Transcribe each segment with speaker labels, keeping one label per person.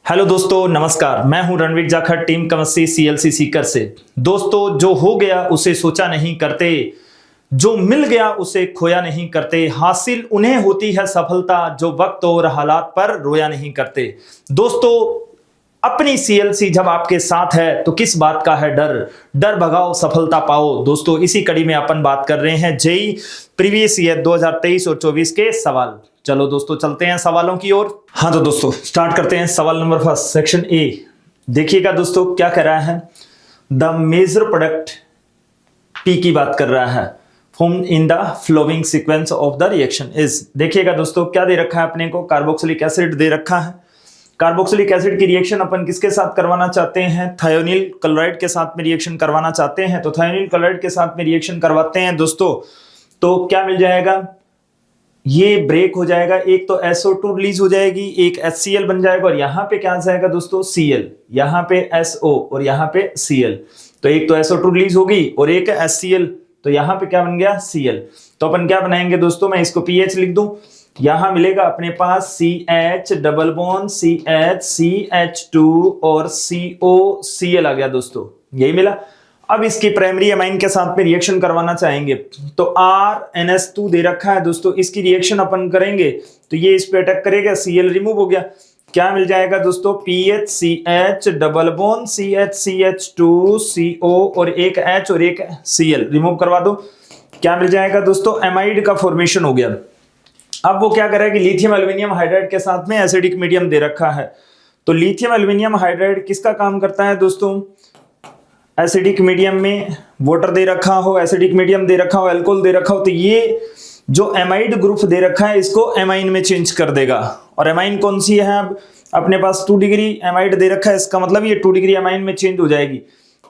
Speaker 1: Hello दोस्तों, नमस्कार। मैं हूं रणवीर जाखड़, टीम कमस्सी सीएलसी सीकर से। दोस्तों, जो हो गया उसे सोचा नहीं करते, जो मिल गया उसे खोया नहीं करते। हासिल उन्हें होती है सफलता जो वक्त और हालात पर रोया नहीं करते। दोस्तों, अपनी सीएलसी जब आपके साथ है तो किस बात का है डर। डर भगाओ, सफलता पाओ। दोस्तों, इसी कड़ी में अपन बात कर रहे हैं जेई प्रीवियस ईयर 2023 और 24 के सवाल। चलो दोस्तों, चलते हैं सवालों की ओर। हाँ तो दोस्तों, स्टार्ट करते हैं। सवाल नंबर फर्स्ट, सेक्शन ए। देखिएगा दोस्तों, क्या कह रहा है। द मेजर प्रोडक्ट पी की बात कर रहा है। Form in the flowing sequence of the reaction is. देखिएगा दोस्तों, क्या दे रखा है अपने को। कार्बोक्सिलिक एसिड दे रखा है। कार्बोक्सिलिक एसिड की रिएक्शन अपन किसके साथ करवाना चाहते हैं। थायोनिल क्लोराइड के साथ में रिएक्शन करवाना चाहते हैं। तो थायोनिल क्लोराइड के साथ में रिएक्शन करवाते हैं दोस्तों, तो क्या मिल जाएगा। ये ब्रेक हो जाएगा। एक तो SO2 रिलीज हो जाएगी, एक HCl बन जाएगा, और यहां पे क्या आ जाएगा दोस्तों, Cl। यहां पे SO और यहां पे Cl। तो एक तो SO2 रिलीज होगी और एक HCl, तो यहां पे क्या बन गया, Cl। तो अपन क्या बनाएंगे दोस्तों, मैं इसको pH लिख दूं। यहां मिलेगा अपने पास CH double bond CH CH2 और CO Cl आ गया दोस्तों, यही मिला। अब इसकी प्राइमरी अमाइन के साथ में रिएक्शन करवाना चाहेंगे तो RNS2 दे रखा है दोस्तों। इसकी रिएक्शन अपन करेंगे तो ये इस पे अटैक करेगा, Cl रिमूव हो गया। क्या मिल जाएगा दोस्तों, PHCH double bond CH CH2 CO और एक H और एक Cl रिमूव करवा दो। क्या मिल जाएगा दोस्तों, एमाइड का फॉर्मेशन हो गया। अब वो क्या करेगा कि लिथियम एल्यूमिनियम हाइड्राइड के साथ में एसिडिक मीडियम दे रखा है। तो लिथियम एल्यूमिनियम हाइड्राइड किसका काम करता है दोस्तों, एसिडिक मीडियम में वाटर दे रखा हो, एसिडिक मीडियम दे रखा हो, अल्कोहल दे रखा हो, तो ये जो एमाइड ग्रुप दे रखा है इसको एमाइन में चेंज कर देगा। और एमाइन कौन सी है, अब अपने पास 2 डिग्री एमाइड दे रखा है, इसका मतलब ये 2 डिग्री एमाइन में चेंज हो जाएगी।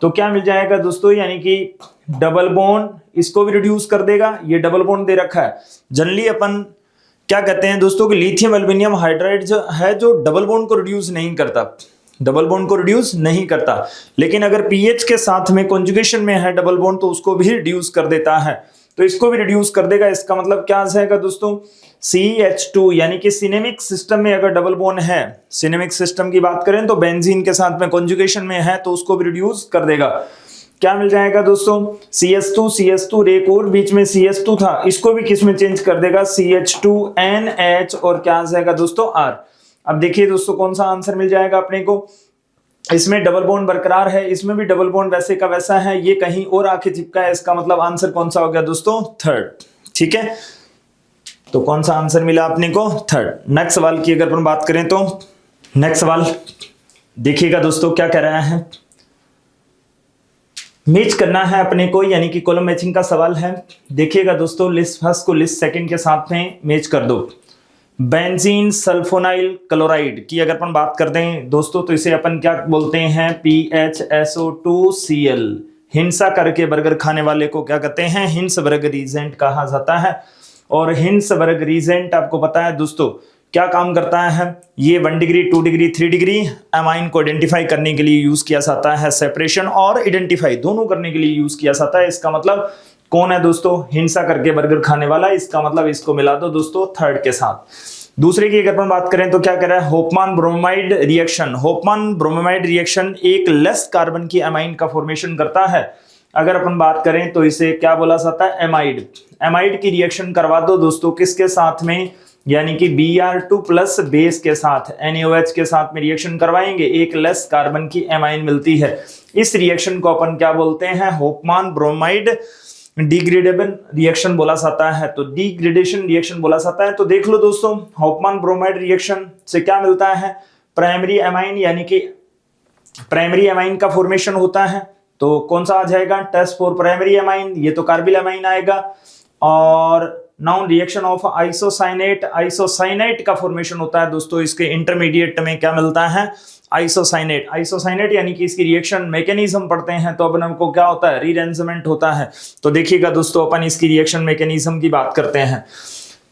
Speaker 1: तो क्या मिल जाएगा दोस्तों, यानी कि डबल बॉन्ड इसको भी रिड्यूस कर देगा। ये डबल बॉन्ड दे रखा है। जनरली अपन क्या कहते हैं दोस्तों कि लिथियम एल्यूमिनियम हाइड्राइड जो है, जो डबल बॉन्ड को रिड्यूस नहीं करता, डबल बॉन्ड को रिड्यूस नहीं करता। लेकिन अगर पीएच के साथ में कॉन्जुगेशन में है डबल बॉन्ड तो उसको भी रिड्यूस कर देता है। तो इसको भी रिड्यूस कर देगा। इसका मतलब क्या आ जाएगा दोस्तों, CH2, यानी कि सिनेमिक सिस्टम में अगर डबल बॉन्ड है, सिनेमिक सिस्टम की बात करें तो बेंजीन के साथ में कॉन्जुगेशन में है तो उसको भी रिड्यूस कर देगा। क्या मिल जाएगा दोस्तों, CH2 एक और बीच में CH2 था, इसको भी किस में चेंज कर देगा, CH2NH और क्या आ जाएगा दोस्तों, R। अब देखिए दोस्तों, कौन सा आंसर मिल जाएगा अपने को। इसमें डबल बॉन्ड बरकरार है, इसमें भी डबल बॉन्ड वैसे का वैसा है, ये कहीं और आके चिपका है। इसका मतलब आंसर कौन सा हो गया दोस्तों, थर्ड। ठीक है, तो कौन सा आंसर मिला अपने को, थर्ड। नेक्स्ट सवाल की अगर अपन बात करें तो नेक्स्ट सवाल देखिएगा दोस्तों, क्या कह रहा है। मैच करना है अपने को, यानी कि कॉलम मैचिंग का सवाल है। देखिएगा दोस्तों, लिस्ट फर्स्ट को लिस्ट सेकंड के साथ में मैच कर दो। बेंजीन सल्फोनाइल क्लोराइड की अगर अपन बात कर दें दोस्तों तो इसे अपन क्या बोलते हैं, PHSO2Cl। हिंसा करके बर्गर खाने वाले को क्या कहते हैं, हिंसबर्ग रीजेंट कहा जाता है। और हिंसबर्ग रीजेंट आपको पता है दोस्तों क्या काम करता है, ये 1 डिग्री 2 डिग्री 3 डिग्री अमाइन को आइडेंटिफाई करने के लिए यूज किया जाता है। सेपरेशन और आइडेंटिफाई दोनों करने के लिए यूज किया जाता है। इसका मतलब कौन है दोस्तों, हिंसा करके बर्गर खाने वाला। इसका मतलब इसको मिला दो दोस्तों थर्ड के साथ। दूसरे की अगर अपन बात करें तो क्या कह रहा है, होपमान ब्रोमाइड रिएक्शन। होपमान ब्रोमाइड रिएक्शन एक लेस कार्बन की अमाइन का फॉर्मेशन करता है। अगर अपन बात करें तो इसे क्या बोला जाता है, एमाइड। एमाइड की रिएक्शन करवा दो दोस्तों किसके साथ में, यानी कि Br2 प्लस बेस के साथ, NaOH के साथ में रिएक्शन करवाएंगे, एक लेस कार्बन की एमाइन मिलती है। इस रिएक्शन को अपन क्या बोलते हैं, होपमान ब्रोमाइड डिग्रेडेबल रिएक्शन बोला जाता है। तो डिग्रेडेशन रिएक्शन बोला जाता है। तो देख लो दोस्तों, होपमान ब्रोमाइड रिएक्शन से क्या मिलता है, प्राइमरी एमाइन, यानी कि प्राइमरी एमाइन का फॉर्मेशन होता है। तो कौन सा आ जाएगा, टेस्ट फॉर प्राइमरी एमाइन, ये तो कार्बिल एमाइन आएगा। और noun reaction of isocyanate, isocyanate का फॉर्मेशन होता है दोस्तों। इसके इंटरमीडिएट में क्या मिलता है, आइसोसाइनेट। आइसोसाइनेट यानी कि इसकी रिएक्शन मैकेनिज्म पढ़ते हैं तो अपन हमको क्या होता है, रीअरेंजमेंट होता है। तो देखिएगा दोस्तों, अपन इसकी रिएक्शन मैकेनिज्म की बात करते हैं।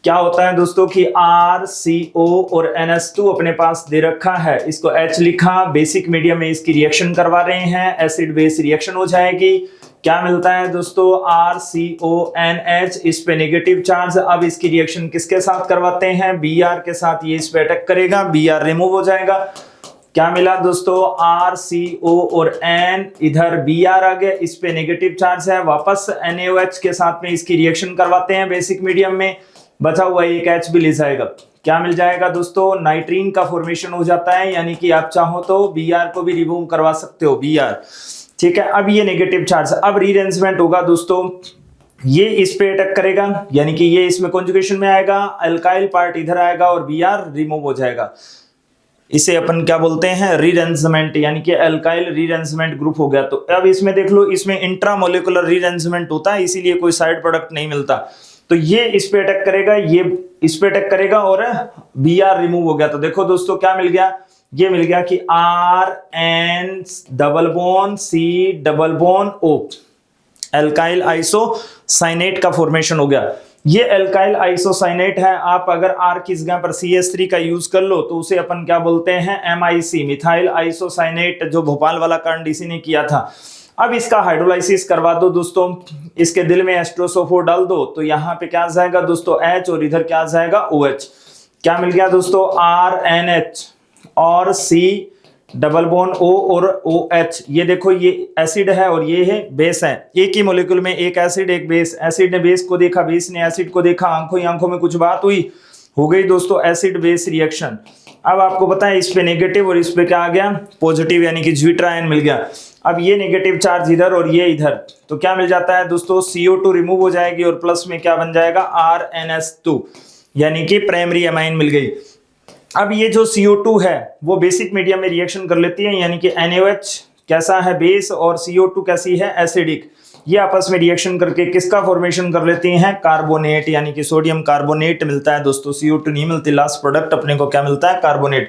Speaker 1: क्या होता है दोस्तों कि RCO और NS2 अपने पास दे रखा है, इसको H लिखा, बेसिक मीडियम में इसकी रिएक्शन करवा रहे हैं, एसिड बेस रिएक्शन हो जाएगी। क्या मिलता है दोस्तों, RCONH, इस पे नेगेटिव चार्ज। अब इसकी रिएक्शन किसके साथ करवाते हैं, Br के साथ, ये इस पे अटैक करेगा, Br रिमूव हो जाएगा। क्या मिला दोस्तों, RCO और N, इधर Br आ गया, इस पे नेगेटिव चार्ज है, वापस NaOH के साथ में इसकी रिएक्शन करवाते हैं बेसिक मीडियम में, बचा हुआ एक H भी ले जाएगा। क्या मिल जाएगा दोस्तों, नाइट्रीन का फॉर्मेशन हो जाता है, यानी कि आप चाहो तो Br को भी रिमूव करवा सकते हो, Br। ठीक है, अब ये नेगेटिव चार्ज, अब रीअरेंजमेंट होगा दोस्तों, ये इस पे अटैक करेगा, यानी कि ये इसमें कॉन्जुगेशन में आएगा, अल्काइल पार्ट इधर आएगा और Br रिमूव हो जाएगा। इसे अपन क्या बोलते हैं, रीअरेंजमेंट, यानी कि अल्काइल रीअरेंजमेंट ग्रुप हो गया। तो अब इसमें देख लो, इसमें इंट्रामोलिकुलर रीअरेंजमेंट होता है, इसीलिए कोई साइड प्रोडक्ट नहीं मिलता। तो ये इस पे अटैक करेगा, ये इस पे अटैक करेगा और Br रिमूव हो गया। तो देखो दोस्तों क्या मिल गया, ये मिल गया कि RN double bond C double bond O, alkyl isocyanate का फॉर्मेशन हो गया। ये एल्काइल आइसोसाइनेट है। आप अगर R की जगह पर CH3 का यूज कर लो तो उसे अपन क्या बोलते हैं, MIC, मिथाइल आइसोसाइनेट, जो भोपाल वाला कांड इसी ने किया था। अब इसका हाइड्रोलाइसिस करवा दो दोस्तों, इसके दिल में एस्ट्रोसोफोर डाल दो, तो यहाँ पे क्या आ जाएगा दोस्तों, H, और इधर क्या आ जाएगा, OH। क्या मिल गया दोस्तों, RNH और C डबल बॉन्ड O और OH। ये देखो, ये एसिड है और ये है बेस है, एक ही मॉलिक्यूल में एक एसिड एक बेस, एसिड ने बेस को देखा, बेस ने एसिड को देखा, आंखों ही आंखों में कुछ बात हुई, हो गई दोस्तों एसिड बेस रिएक्शन। अब आपको पता है इस पे नेगेटिव और इस पे क्या आ गया, पॉजिटिव, यानी कि ज्यूट्रायन मिल गया। अब ये नेगेटिव चार्ज इधर और ये इधर, तो क्या मिल जाता है दोस्तों, CO2 रिमूव हो जाएगी और प्लस में क्या बन जाएगा, RNS2, यानी कि प्राइमरी अमाइन मिल गई। अब ये जो CO2 है वो बेसिक मीडियम में रिएक्शन कर लेती है, यानी कि NaOH कैसा है, बेस, और CO2 कैसी है, एसिडिक। ये आपस में रिएक्शन करके किसका फॉर्मेशन कर लेती हैं, कार्बोनेट, यानी कि सोडियम कार्बोनेट मिलता है दोस्तों, CO2 नहीं मिलती, लास्ट प्रोडक्ट अपने को क्या मिलता है, कार्बोनेट।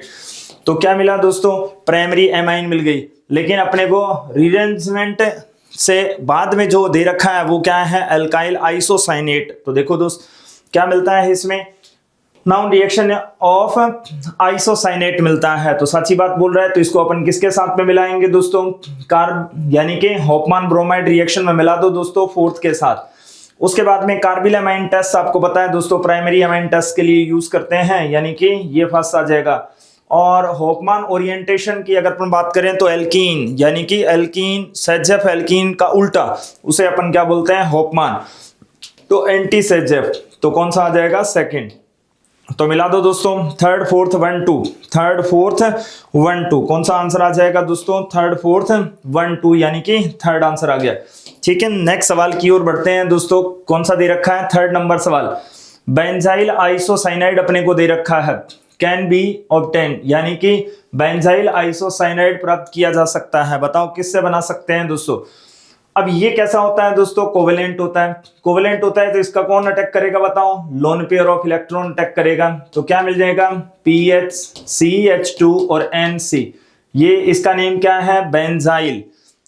Speaker 1: तो क्या मिला दोस्तों, प्राइमरी एमाइन मिल गई। लेकिन अपने को रीअरेंजमेंट से बाद में जो दे रखा है वो क्या है, अल्काइल आइसोसाइनेट। तो देखो दोस्त क्या मिलता है इसमें, नाउन रिएक्शन ऑफ आइसोसाइनेट मिलता है। तो सच्ची बात बोल रहा है, तो इसको अपन किसके साथ में मिलाएंगे दोस्तों, यानी कि होफमान ब्रोमाइड रिएक्शन में मिला दो दोस्तों, फोर्थ के साथ। उसके बाद में कार्बिल अमाइन टेस्ट आपको पता है दोस्तों, प्राइमरी अमाइन टेस्ट के लिए यूज करते हैं, यानी कि ये फर्स्ट आ जाएगा। और होफमान ओरिएंटेशन की अगर अपन बात करें तो एल्कीन, यानी कि एल्कीन, सेजेफ एल्कीन का उल्टा, उसे अपन क्या बोलते हैं, होफमान। तो एंटी सेजेफ, तो कौन सा आ जाएगा, सेकंड। तो मिला दो दोस्तों, थर्ड फोर्थ 1 2, थर्ड फोर्थ 1 2, कौन सा आंसर आ जाएगा दोस्तों, थर्ड फोर्थ 1 2, यानी कि थर्ड आंसर आ गया। ठीक है, नेक्स्ट सवाल की ओर बढ़ते हैं दोस्तों। कौन सा दे रखा है, थर्ड नंबर सवाल, बेंजाइल आइसोसाइनाइड अपने को दे रखा है, कैन बी ऑब्टेन, यानी कि बेंजाइल आइसोसाइनाइड प्राप्त किया जा सकता है। बताओ किससे बना सकते हैं दोस्तों। अब ये कैसा होता है दोस्तों, कोवेलेंट होता है। कोवेलेंट होता है तो इसका कौन अटैक करेगा, बताओ, lone pair of electron attack करेगा। तो क्या मिल जाएगा, PH CH2 और NC। ये इसका नेम क्या है, बेंजाइल,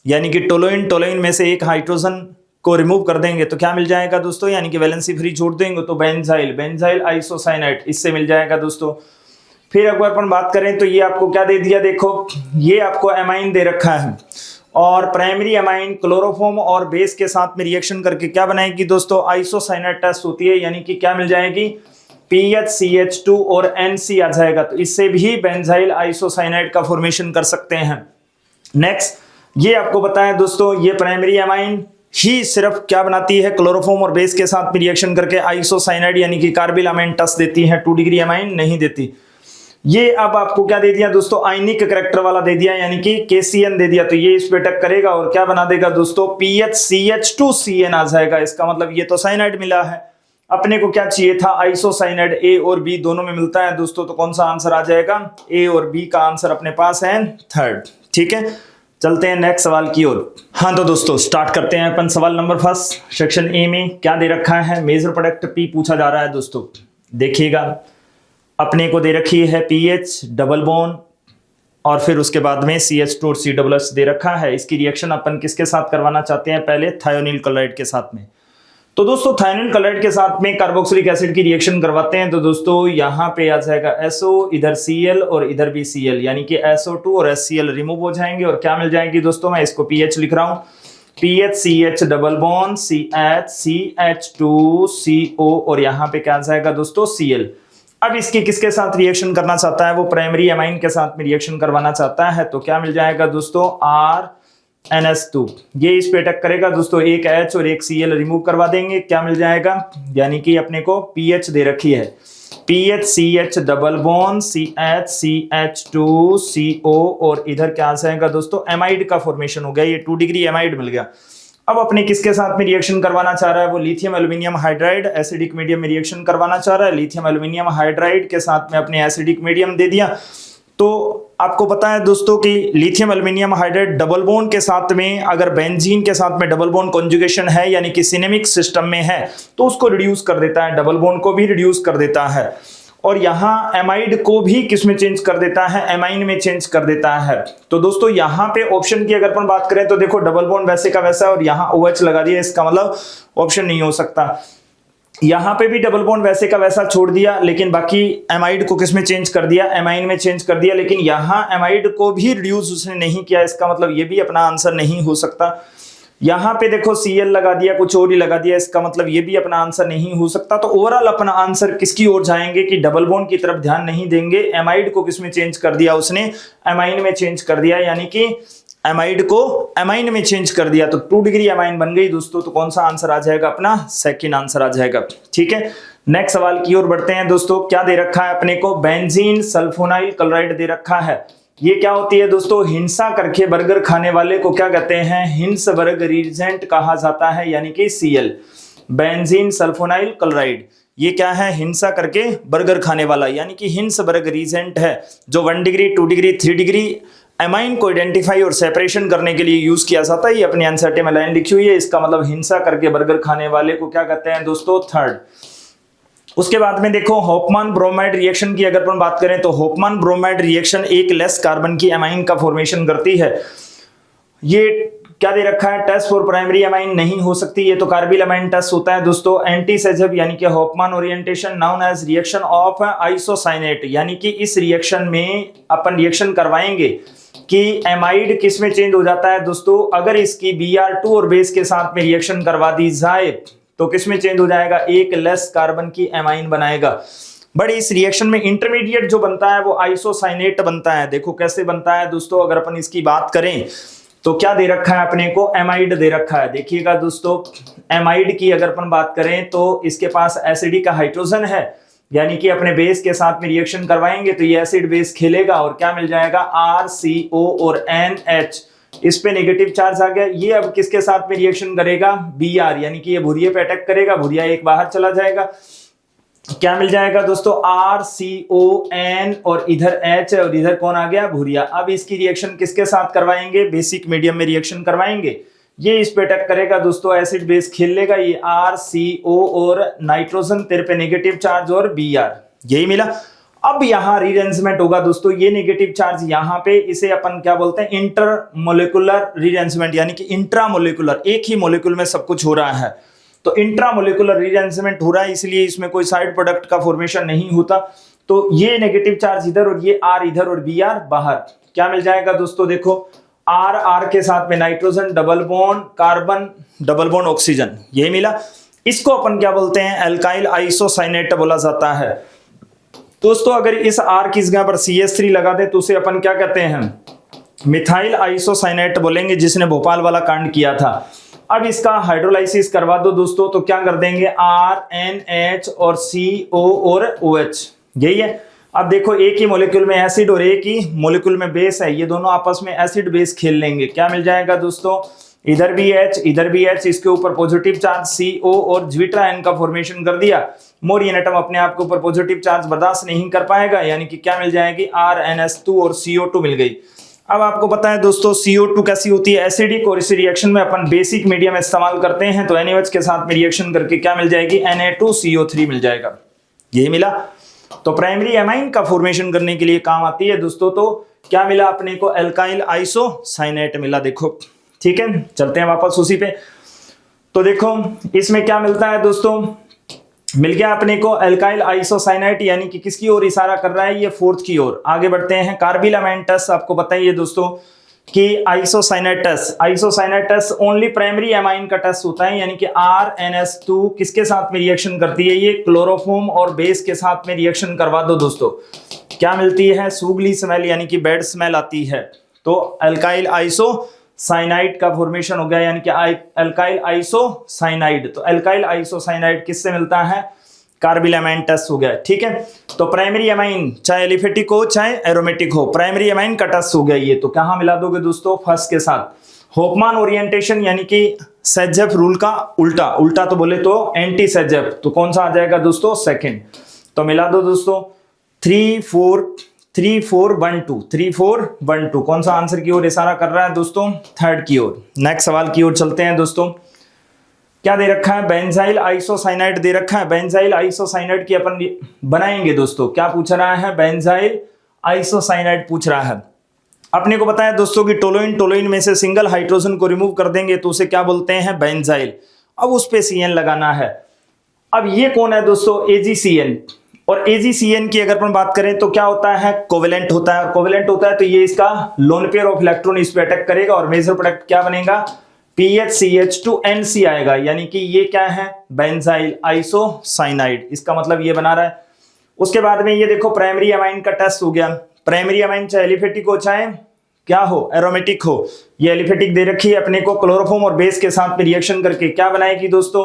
Speaker 1: यानी कि टोलोइन, टोलोइन में से एक हाइड्रोजन को रिमूव कर देंगे तो क्या मिल जाएगा दोस्तों, यानी कि वैलेंसी फ्री छोड़ देंगे तो बेंजाइल, बेंजाइल आइसोसाइनाइड, इससे मिल जाएगा दोस्तों। फिर अगर अपन बात करें तो ये आपको क्या दे दिया, देखो ये आपको एमाइन दे रखा है, और प्राइमरी अमाइन क्लोरोफॉर्म और बेस के साथ में रिएक्शन करके क्या बनाएगी दोस्तों, आइसोसाइनाइड टेस्ट होती है, यानी कि क्या मिल जाएगी, PH CH2 और NC आ जाएगा। तो इससे भी बेंजाइल आइसोसाइनाइड का फॉर्मेशन कर सकते हैं। नेक्स्ट, ये आपको पता है दोस्तों, ये प्राइमरी अमाइन ही सिर्फ क्या बनाती है, क्लोरोफॉर्म और बेस के साथ में रिएक्शन करके आइसोसाइनाइड, यानी कि कार्बिल अमाइन टेस्ट देती है, 2 डिग्री अमाइन नहीं देती। ये अब आपको क्या दे दिया दोस्तों, आयनिक करैक्टर वाला दे दिया, यानी कि KCN दे दिया। तो ये इस पे अटैक करेगा और क्या बना देगा दोस्तों, PH CH2CN आ जाएगा। इसका मतलब ये तो साइनाइड मिला है, अपने को क्या चाहिए था, आइसोसाइनाइड। A और B दोनों में मिलता है दोस्तों, तो कौन सा आंसर आ जाएगा, A और B का आंसर अपने पास है थर्ड। ठीक है, चलते हैं नेक्स्ट सवाल की ओर। हाँ तो दोस्तों स्टार्ट करते हैं अपन सवाल नंबर फर्स्ट। सेक्शन ए में क्या दे रखा है, मेजर प्रोडक्ट P पूछा जा रहा है दोस्तों। देखिएगा, अपने को दे रखी है PH डबल बॉन्ड और फिर उसके बाद में CH2 और C++ दे रखा है। इसकी रिएक्शन अपन किसके साथ करवाना चाहते हैं, पहले थायोनिल क्लोराइड के साथ में। तो दोस्तों थायोनिल क्लोराइड के साथ में कार्बोक्सिलिक एसिड की रिएक्शन करवाते हैं। तो दोस्तों यहाँ पे आ जाएगा SO, इधर Cl और इधर भी Cl, यानी कि SO2 और HCl रिमूव हो जाएंगे और क्या मिल जाएंगी दोस्तों, मैं इसको PH लिख रहा हूँ, PH CH double bond CH CH2CO और यहाँ पे क्या आ जाएगा दोस्तों Cl। अब इसकी किसके साथ रिएक्शन करना चाहता है, वो प्राइमरी एमाइन के साथ में रिएक्शन करवाना चाहता है। तो क्या मिल जाएगा दोस्तों, RNS2, ये इस पे अटैक करेगा दोस्तों, एक H और एक Cl रिमूव करवा देंगे, क्या मिल जाएगा, यानी कि अपने को पीएच दे रखी है, PHCH डबल बॉन्ड CHCH2CO और इधर क्या आ जाएगा दोस्तों, एमाइड का फॉर्मेशन हो गया, ये 2 डिग्री एमाइड मिल गया। अब अपने किसके साथ में रिएक्शन करवाना चाह रहा है, वो lithium aluminium hydride acidic medium में रिएक्शन करवाना चाह रहा है। लिथियम एल्यूमिनियम हाइड्राइड के साथ में अपने एसिडिक मीडियम दे दिया। तो आपको पता है दोस्तों कि lithium aluminium hydride double bond के साथ में अगर बेंजीन के साथ में डबल बॉन्ड कॉन्जुगेशन है यानी कि सिनेमिक सिस्टम में है तो उसको रिड्यूस कर देता है, डबल बॉन्ड को भी रिड्यूस कर देता है। और यहां एमाइड को भी किसमें चेंज कर देता है, एमाइन में चेंज कर देता है। तो दोस्तों यहां पे ऑप्शन की अगर अपन बात करें तो देखो डबल बॉन्ड वैसे का वैसा और यहां OH लगा दिया, इसका मतलब ऑप्शन नहीं हो सकता। यहां पे भी डबल बॉन्ड वैसे का वैसा छोड़ दिया, लेकिन बाकी एमाइड को किसमें चेंज कर दिया, एमाइन में चेंज कर दिया। लेकिन यहां एमाइड को भी रिड्यूस उसने नहीं किया, इसका मतलब ये भी अपना आंसर नहीं हो सकता। यहां पे देखो Cl लगा दिया, कुछ और ही लगा दिया, इसका मतलब ये भी अपना आंसर नहीं हो सकता। तो ओवरऑल अपना आंसर किसकी ओर जाएंगे कि डबल बॉन्ड की तरफ ध्यान नहीं देंगे, एमाइड को किसमें चेंज कर दिया उसने, एमाइन में चेंज कर दिया, यानी कि एमाइड को एमाइन में चेंज कर दिया। तो 2 डिग्री एमाइन बन गई दोस्तों। तो कौन सा आंसर आ जाएगा, अपना सेकंड आंसर आ जाएगा। ठीक है, नेक्स्ट सवाल की ओर बढ़ते हैं दोस्तों। क्या दे रखा है अपने को, बेंजीन सल्फोनाइल क्लोराइड दे रखा है। ये क्या होती है दोस्तों, हिंसा करके बर्गर खाने वाले को क्या कहते हैं, हिंसबर्ग रिएजेंट कहा जाता है, यानी कि Cl, बेंजीन सल्फोनाइल क्लोराइड। ये क्या है, हिंसा करके बर्गर खाने वाला, यानी कि हिंसबर्ग रिएजेंट है, जो 1 डिग्री 2 डिग्री 3 डिग्री एमाइन को आइडेंटिफाई और सेपरेशन करने के लिए यूज किया जाता है। ये अपने आंसर में लाइन लिखी हुई है, इसका मतलब हिंसा करके बर्गर खाने वाले को क्या कहते हैं दोस्तों, थर्ड। उसके बाद में देखो होफमैन ब्रोमाइड रिएक्शन की अगर अपन बात करें तो होफमैन ब्रोमाइड रिएक्शन एक लेस कार्बन की एमाइन का फॉर्मेशन करती है। ये क्या दे रखा है, टेस्ट फॉर प्राइमरी एमाइन नहीं हो सकती, ये तो कार्बिल एमाइन टेस्ट होता है दोस्तों। एंटी सेजब यानी कि Hofmann orientation known as reaction of isocyanate, यानी कि इस रिएक्शन में अपन रिएक्शन करवाएंगे कि एमाइड किस में चेंज हो जाता है दोस्तों, अगर इसकी Br2 और बेस के साथ में रिएक्शन करवा दी जाए तो किस में चेंज हो जाएगा, एक लेस कार्बन की एमाइन बनाएगा। बट इस रिएक्शन में इंटरमीडिएट जो बनता है वो आइसोसाइनेट बनता है। देखो कैसे बनता है दोस्तों, अगर अपन इसकी बात करें तो क्या दे रखा है अपने को, एमाइड दे रखा है। देखिएगा दोस्तों, एमाइड की अगर अपन बात करें तो इसके पास एसिड का हाइड्रोजन है, यानी कि अपने बेस के साथ में रिएक्शन करवाएंगे तो ये एसिड बेस खेलेगा और क्या मिल जाएगा, RCO और NH। इस पे नेगेटिव चार्ज आ गया। ये अब किसके साथ में रिएक्शन करेगा, Br, यानी कि ये भूरिये पे अटैक करेगा, भूरिया एक बाहर चला जाएगा, क्या मिल जाएगा दोस्तों, RCON और इधर H है और इधर कौन आ गया, भूरिया। अब इसकी रिएक्शन किसके साथ करवाएंगे, बेसिक मीडियम में रिएक्शन करवाएंगे, ये इस पे अटैक करेगा दोस्तों, एसिड बेस खेल लेगा, ये RCO और नाइट्रोजन तेरे पे नेगेटिव चार्ज और Br, यही मिला। अब यहां रीअरेंजमेंट होगा दोस्तों, ये नेगेटिव चार्ज यहां पे, इसे अपन क्या बोलते हैं, इंटरमोलिकुलर रीअरेंजमेंट, यानी कि इंट्रामोलिकुलर, एक ही मोलिक्यूल में सब कुछ हो रहा है तो इंट्रामोलिकुलर रीअरेंजमेंट हो रहा है, इसलिए इसमें कोई साइड प्रोडक्ट का फॉर्मेशन नहीं होता। तो ये नेगेटिव चार्ज इधर और ये R इधर और Br बाहर, क्या मिल जाएगा दोस्तों, देखो R के साथ में nitrogen double bond carbon double bond oxygen, यही मिला। इसको अपन क्या बोलते हैं, एल्काइल आइसोसाइनेट बोला जाता है दोस्तों। अगर इस R की जगह पर CH3 लगा दे तो उसे अपन क्या कहते हैं, मिथाइल आइसोसाइनेट बोलेंगे, जिसने भोपाल वाला कांड किया था। अब इसका हाइड्रोलाइसिस करवा दो दोस्तों, तो क्या कर देंगे, RNH और CO और OH, यही है। अब देखो एक ही मॉलिक्यूल में एसिड और एक ही मॉलिक्यूल में बेस है, ये दोनों आपस में एसिड बेस खेल लेंगे, क्या मिल जाएगा दोस्तों, इधर भी H इधर भी H, इसके ऊपर पॉजिटिव चार्ज CO और ज्विट्रा N का फॉर्मेशन कर दिया। मोरियन एटम अपने आप के ऊपर पॉजिटिव चार्ज बर्दाश्त नहीं कर पाएगा, यानी कि क्या मिल जाएगी, RNS2 और CO2 मिल गई। अब आपको पता है दोस्तों CO2 कैसी होती है, एसिडिक, और इस रिएक्शन में अपन बेसिक मीडियम इस्तेमाल करते हैं, तो NaOH के साथ में रिएक्शन करके क्या मिल जाएगी, Na2CO3 मिल जाएगा, यही मिला। तो प्राइमरी एमाइन का फॉर्मेशन करने के लिए काम आती है दोस्तों। तो क्या मिला अपने को, एल्काइल आइसोसाइनेट मिला। देखो ठीक है, चलते हैं वापस उसी पे। तो देखो इसमें क्या मिलता है दोस्तों, मिल गया अपने को एल्काइल आइसोसाइनेट, यानी कि किसकी ओर इशारा कर रहा है, ये फोर्थ की ओर। आगे बढ़ते हैं, कार्बिल एमाइन टेस्ट आपको बताइए दोस्तों, कि आइसोसाइनेटस ओनली प्राइमरी एमाइन का टेस्ट होता है, यानी कि RNS2 किसके साथ में रिएक्शन करती है, ये क्लोरोफॉर्म और बेस के साथ में रिएक्शन करवा दो दोस्तों, क्या मिलती है, सूगली स्मेल यानी कि बैड स्मेल आती है। तो अल्काइल आइसोसाइनाइड का फॉर्मेशन हो गया, यानी कि अल्काइल आइसोसाइनाइड। तो अल्काइल आइसोसाइनाइड किससे मिलता है, कार्बिलमाइन टेस्ट हो गया, ठीक है। तो प्राइमरी एमाइन चाहे एलिफेटिक हो चाहे एरोमेटिक हो, प्राइमरी एमाइन का टेस्ट हो गया ये। तो कहां मिला दोगे दोस्तों, फर्स्ट के साथ। होपमान ओरिएंटेशन यानी कि सेजेफ रूल का उल्टा, उल्टा तो बोले तो एंटी सेजेफ, तो कौन सा आ जाएगा दोस्तों, सेकंड। तो मिला दो दोस्तों 3 4 3 4 1 2 3 4 1 2, कौन सा आंसर की ओर इशारा कर रहा है दोस्तों, थर्ड की ओर। नेक्स्ट सवाल की ओर चलते हैं दोस्तों। क्या दे रखा है, बेंजाइल आइसोसाइनाइड दे रखा है। बेंजाइल आइसोसाइनाइड की अपन बनाएंगे दोस्तों, क्या पूछ रहा है, बेंजाइल आइसोसाइनाइड पूछ रहा है। अपने को पता है दोस्तों कि टोलोइन में से सिंगल हाइड्रोजन को रिमूव कर देंगे तो उसे क्या बोलते हैं, बेंजाइल। अब उस पे CN लगाना है। अब ये कौन है दोस्तों, AgCN। और AgCN की अगर अपन बात करें तो क्या होता है, कोवेलेंट होता है। कोवेलेंट होता है तो ये इसका लोन पेयर ऑफ इलेक्ट्रॉन इस पे अटैक करेगा और मेजर प्रोडक्ट क्या बनेगा, PHCH2NC आएगा, यानी कि ये क्या है, बेंजाइल आइसोसाइनाइड। इसका मतलब ये बना रहा है। उसके बाद में ये देखो प्राइमरी एमाइन का टेस्ट हो गया। प्राइमरी एमाइन चाहे एलिफेटिक हो चाहे क्या हो, एरोमेटिक हो। ये एलिफेटिक दे रखी है अपने को, क्लोरोफॉर्म और बेस के साथ में रिएक्शन करके क्या बनाएगी दोस्तों,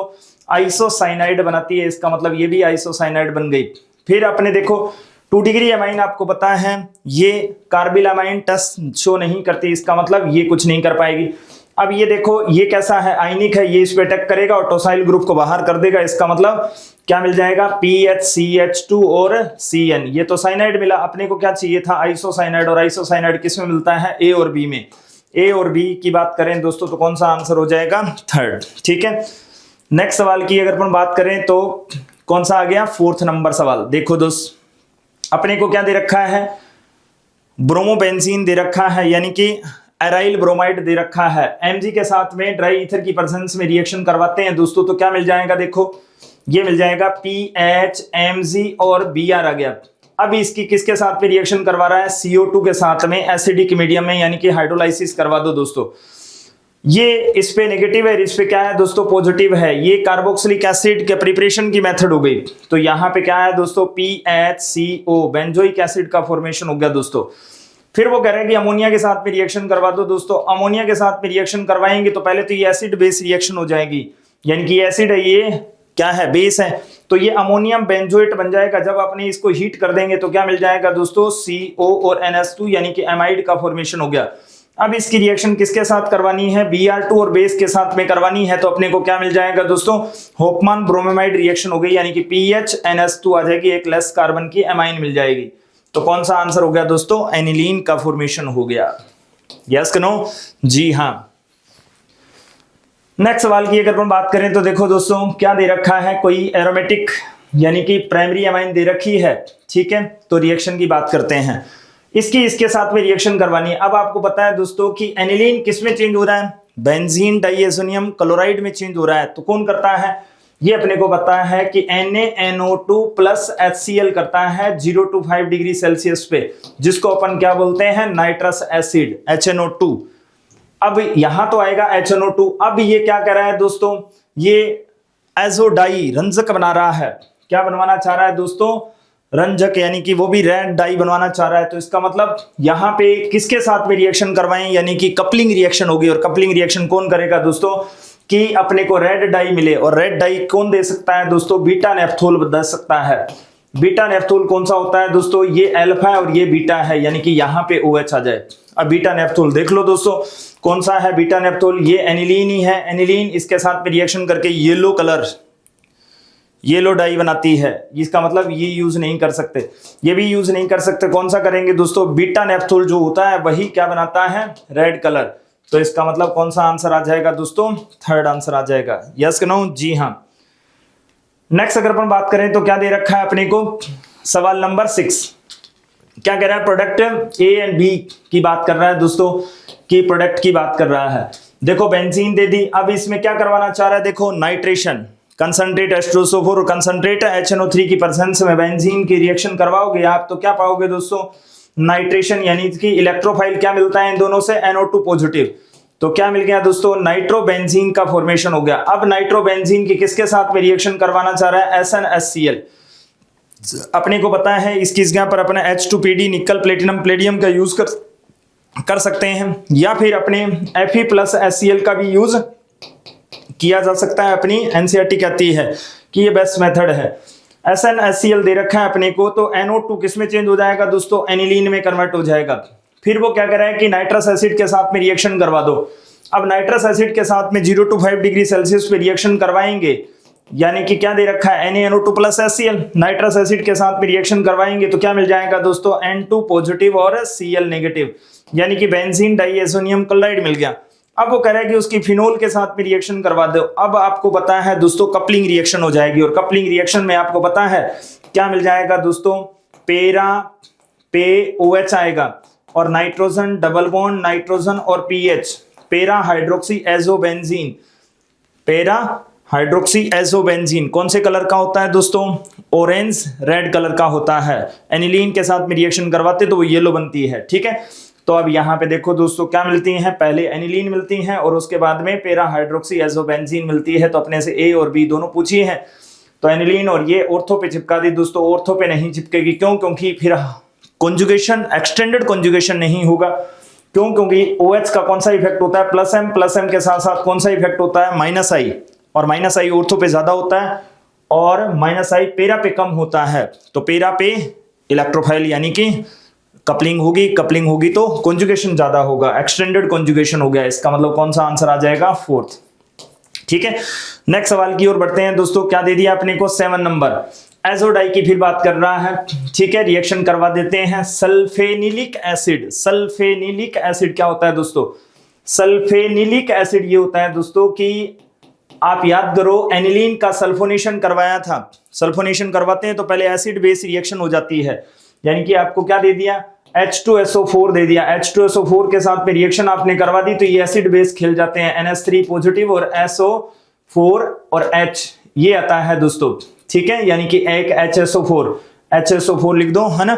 Speaker 1: आइसोसाइनाइड बनाती है। इसका मतलब ये भी आइसोसाइनाइड बन गई। फिर अपने देखो 2 डिग्री एमाइन आपको पता है ये कार्बिलामाइन टेस्ट शो नहीं करती, इसका मतलब ये कुछ नहीं कर पाएगी। अब ये देखो ये कैसा है, आयनिक है, ये इस पे अटैक करेगा और टोसाइल ग्रुप को बाहर कर देगा। इसका मतलब क्या मिल जाएगा, PHCH2 और CN। ये तो साइनाइड मिला, अपने को क्या चाहिए था, आइसोसाइनाइड। और आइसोसाइनाइड किस में मिलता है, A और B में। A और B की बात करें दोस्तों तो कौन सा आंसर हो जाएगा, थर्ड, ठीक है। नेक्स्ट सवाल की अगर अपन बात करें तो कौन सा आ गया, 4th नंबर सवाल। देखो दोस्त अपने को क्या दे रखा है, ब्रोमोबेंजीन दे रखा है, यानी कि एराइल ब्रोमाइड दे रखा है। Mg के साथ में ड्राई ईथर की प्रेजेंस में रिएक्शन करवाते हैं दोस्तों, तो क्या मिल जाएगा, देखो ये मिल जाएगा PHMg और Br आ गया। अब इसकी किसके साथ में रिएक्शन करवा रहा है, CO2 के साथ में एसिडिक मीडियम में, यानी कि हाइड्रोलाइसिस करवा दो दोस्तों। ये इस पे नेगेटिव है, इस पे क्या है दोस्तों, पॉजिटिव है। ये कार्बोक्सिलिक एसिड के प्रिपरेशन की मेथड हो गई। तो यहाँ पे क्या है दोस्तों, PHCO बेंजोइक एसिड का फॉर्मेशन हो गया दोस्तों। फिर वो कह रहे हैं कि अमोनिया के साथ में रिएक्शन करवा दो दोस्तों। अमोनिया के साथ में रिएक्शन करवाएंगे तो पहले तो ये एसिड बेस रिएक्शन हो जाएगी, यानी कि एसिड है, ये क्या है, बेस है। तो ये अमोनियम बेंजोएट बन जाएगा। जब अपने इसको हीट कर देंगे तो क्या मिल जाएगा दोस्तों, CO और NS2 यानी कि एमाइड का फॉर्मेशन हो गया। अब इसकी रिएक्शन किसके साथ करवानी है, Br2 और बेस के साथ में करवानी है। तो अपने को क्या मिल जाएगा दोस्तों, होपमान ब्रोमेमाइड रिएक्शन हो गई, यानी कि PHNS2 आ जाएगी, एक लेस कार्बन की एमाइन मिल जाएगी। तो कौन सा आंसर हो गया दोस्तों, एनिलीन का फॉर्मेशन हो गया। यस नो, जी हाँ। नेक्स्ट सवाल की अगर हम बात करें तो देखो दोस्तों क्या दे रखा है, कोई एरोमेटिक यानी कि प्राइमरी एमाइन दे रखी है, ठीक है। तो रिएक्शन की बात करते हैं, इसके साथ में रिएक्शन करवानी है। अब आपको पता है दोस्तों कि एनिलीन किस में चेंज हो रहा है, बेंजीन डाइएज़ोनियम क्लोराइड में चेंज हो रहा है। तो कौन करता है, ये अपने को पता है कि NaNO2 प्लस HCl करता है 0 to 5 डिग्री सेल्सियस पे, जिसको अपन क्या बोलते हैं, नाइट्रस एसिड HNO2। अब यहां तो आएगा HNO2। अब ये क्या कर रहा है दोस्तों, ये एजोडाई रंजक बना रहा है। क्या बनवाना चाह रहा है दोस्तों, रंजक, यानी कि वो भी रेड डाई बनवाना चाह रहा है। तो इसका मतलब यहाँ पे किसके साथ में रिएक्शन करवाएं, यानी कि कपलिंग रिएक्शन होगी। और कपलिंग रिएक्शन कौन करेगा दोस्तों, कि अपने को रेड डाई मिले। और रेड डाई कौन दे सकता है दोस्तों, बीटा नेफ्थोल दे सकता है। बीटा नेफ्थोल कौन सा होता है दोस्तों, ये अल्फा है और ये बीटा है, यानी कि यहाँ पे OH आ जाए। अब बीटा नेफ्थोल देख लो दोस्तों, कौन सा है बीटा नेफ्थोल, ये एनिलीन ही है। एनिलीन इसके साथ में रिएक्शन करके येलो कलर, येलो डाई बनाती है। इसका मतलब ये यूज नहीं कर सकते, ये भी यूज नहीं कर सकते। कौन सा करेंगे दोस्तों, बीटा नेफ्थोल जो होता है वही क्या बनाता है, रेड कलर। तो इसका मतलब कौन सा आंसर आ जाएगा दोस्तों, थर्ड आंसर आ जाएगा। यस कि नो, जी हाँ। नेक्स्ट अगर अपन बात करें तो क्या दे रखा है अपने को, सवाल नंबर 6 क्या कह रहा है, प्रोडक्ट A एंड B की बात कर रहा है दोस्तों, की प्रोडक्ट की बात कर रहा है। देखो बेंजीन दे दी, अब इसमें क्या करवाना चाह रहा है, देखो नाइट्रेशन, कंसंट्रेट H2SO4 और कंसंट्रेट HNO3 की प्रेजेंस में बेंजीन की रिएक्शन करवाओगे आप, तो क्या पाओगे दोस्तों, नाइट्रेशन यानी कि इलेक्ट्रोफाइल क्या मिलता है इन दोनों से, NO2 पॉजिटिव। तो क्या मिल गया दोस्तों, नाइट्रोबेंजीन का फॉर्मेशन हो गया। अब नाइट्रोबेंजीन की किसके साथ में रिएक्शन करवाना चाह रहा है, SnHCl। अपने को पता है इसकी जगह पर अपने H2PD निकल प्लेटिनम प्लेडियम का यूज कर सकते हैं, या फिर अपने Fe+HCl का भी यूज किया जा सकता है। अपनी NCERT कहती है कि ये बेस्ट मेथड है। SnHCl दे रखा है अपने को, तो NO2 किस में चेंज हो जाएगा दोस्तों, एनिलीन में कन्वर्ट हो जाएगा। फिर वो क्या कर रहा है कि नाइट्रस एसिड के साथ में रिएक्शन करवा दो। अब नाइट्रस एसिड के साथ में 0 to 5 डिग्री सेल्सियस पे रिएक्शन करवाएंगे, यानी कि क्या दे रखा है, NaNO2+HCl। नाइट्रस एसिड के साथ में रिएक्शन करवाएंगे तो क्या मिल जाएगा दोस्तों, N2 पॉजिटिव और Cl नेगेटिव, यानी कि बेंजीन डाइएज़ोनियम क्लोराइड मिल गया। अब वो कह रहा है कि उसकी फिनोल के साथ में रिएक्शन करवा दो। अब आपको पता है दोस्तों कपलिंग रिएक्शन हो जाएगी, और कपलिंग रिएक्शन में आपको पता है क्या मिल जाएगा दोस्तों, पेरा पे OH आएगा और नाइट्रोजन डबल बॉन्ड नाइट्रोजन और PH, पेरा हाइड्रोक्सी एजोबेंजीन। पेरा हाइड्रोक्सी एजोबेंजीन कौन से कलर का होता है दोस्तों, ऑरेंज रेड कलर का होता है। एनिलीन के साथ में रिएक्शन करवाते तो वो येलो बनती है, ठीक है। तो अब यहाँ पे देखो दोस्तों क्या मिलती हैं, पहले एनिलीन मिलती हैं और उसके बाद में पेरा हाइड्रोक्सी एजोबेंजीन मिलती है। तो अपने से A और B दोनों पूछिए हैं, तो एनिलीन और ये ऑर्थो पे चिपका दी दोस्तों। ऑर्थो पे नहीं चिपकेगी, क्यों, क्योंकि फिर कॉन्जुगेशन एक्सटेंडेड कॉन्जुगेशन नहीं होगा। क्यों, क्योंकि OH का कौन सा इफेक्ट होता है, +M के साथ साथ कौन सा इफेक्ट होता है, -I, और -I ऑर्थो पे ज्यादा होता है और -I पेरा पे कम होता है। तो पेरा पे इलेक्ट्रोफाइल यानी कि कपलिंग होगी तो कॉन्जुगेशन ज्यादा होगा, एक्सटेंडेड कॉन्जुगेशन हो गया। इसका मतलब कौन सा आंसर आ जाएगा, 4th, ठीक है। नेक्स्ट सवाल की ओर बढ़ते हैं दोस्तों। क्या दे दिया अपने को, 7 नंबर, एजोडाई की फिर बात कर रहा है, ठीक है। रिएक्शन करवा देते हैं। सल्फेनिलिक एसिड, सल्फेनिलिक एसिड क्या होता है दोस्तों, सल्फेनिलिक एसिड ये होता है दोस्तों कि आप याद करो एनिलीन का सल्फोनेशन करवाया था। सल्फोनेशन करवाते हैं तो पहले एसिड बेस रिएक्शन हो जाती है, यानी कि आपको क्या दे दिया, H2SO4 दे दिया। H2SO4 के साथ में रिएक्शन आपने करवा दी तो ये एसिड बेस खिल जाते हैं, NH3 पॉजिटिव और SO4 और H ये आता है दोस्तों, ठीक है। यानी कि एक HSO4 लिख दो, है ना।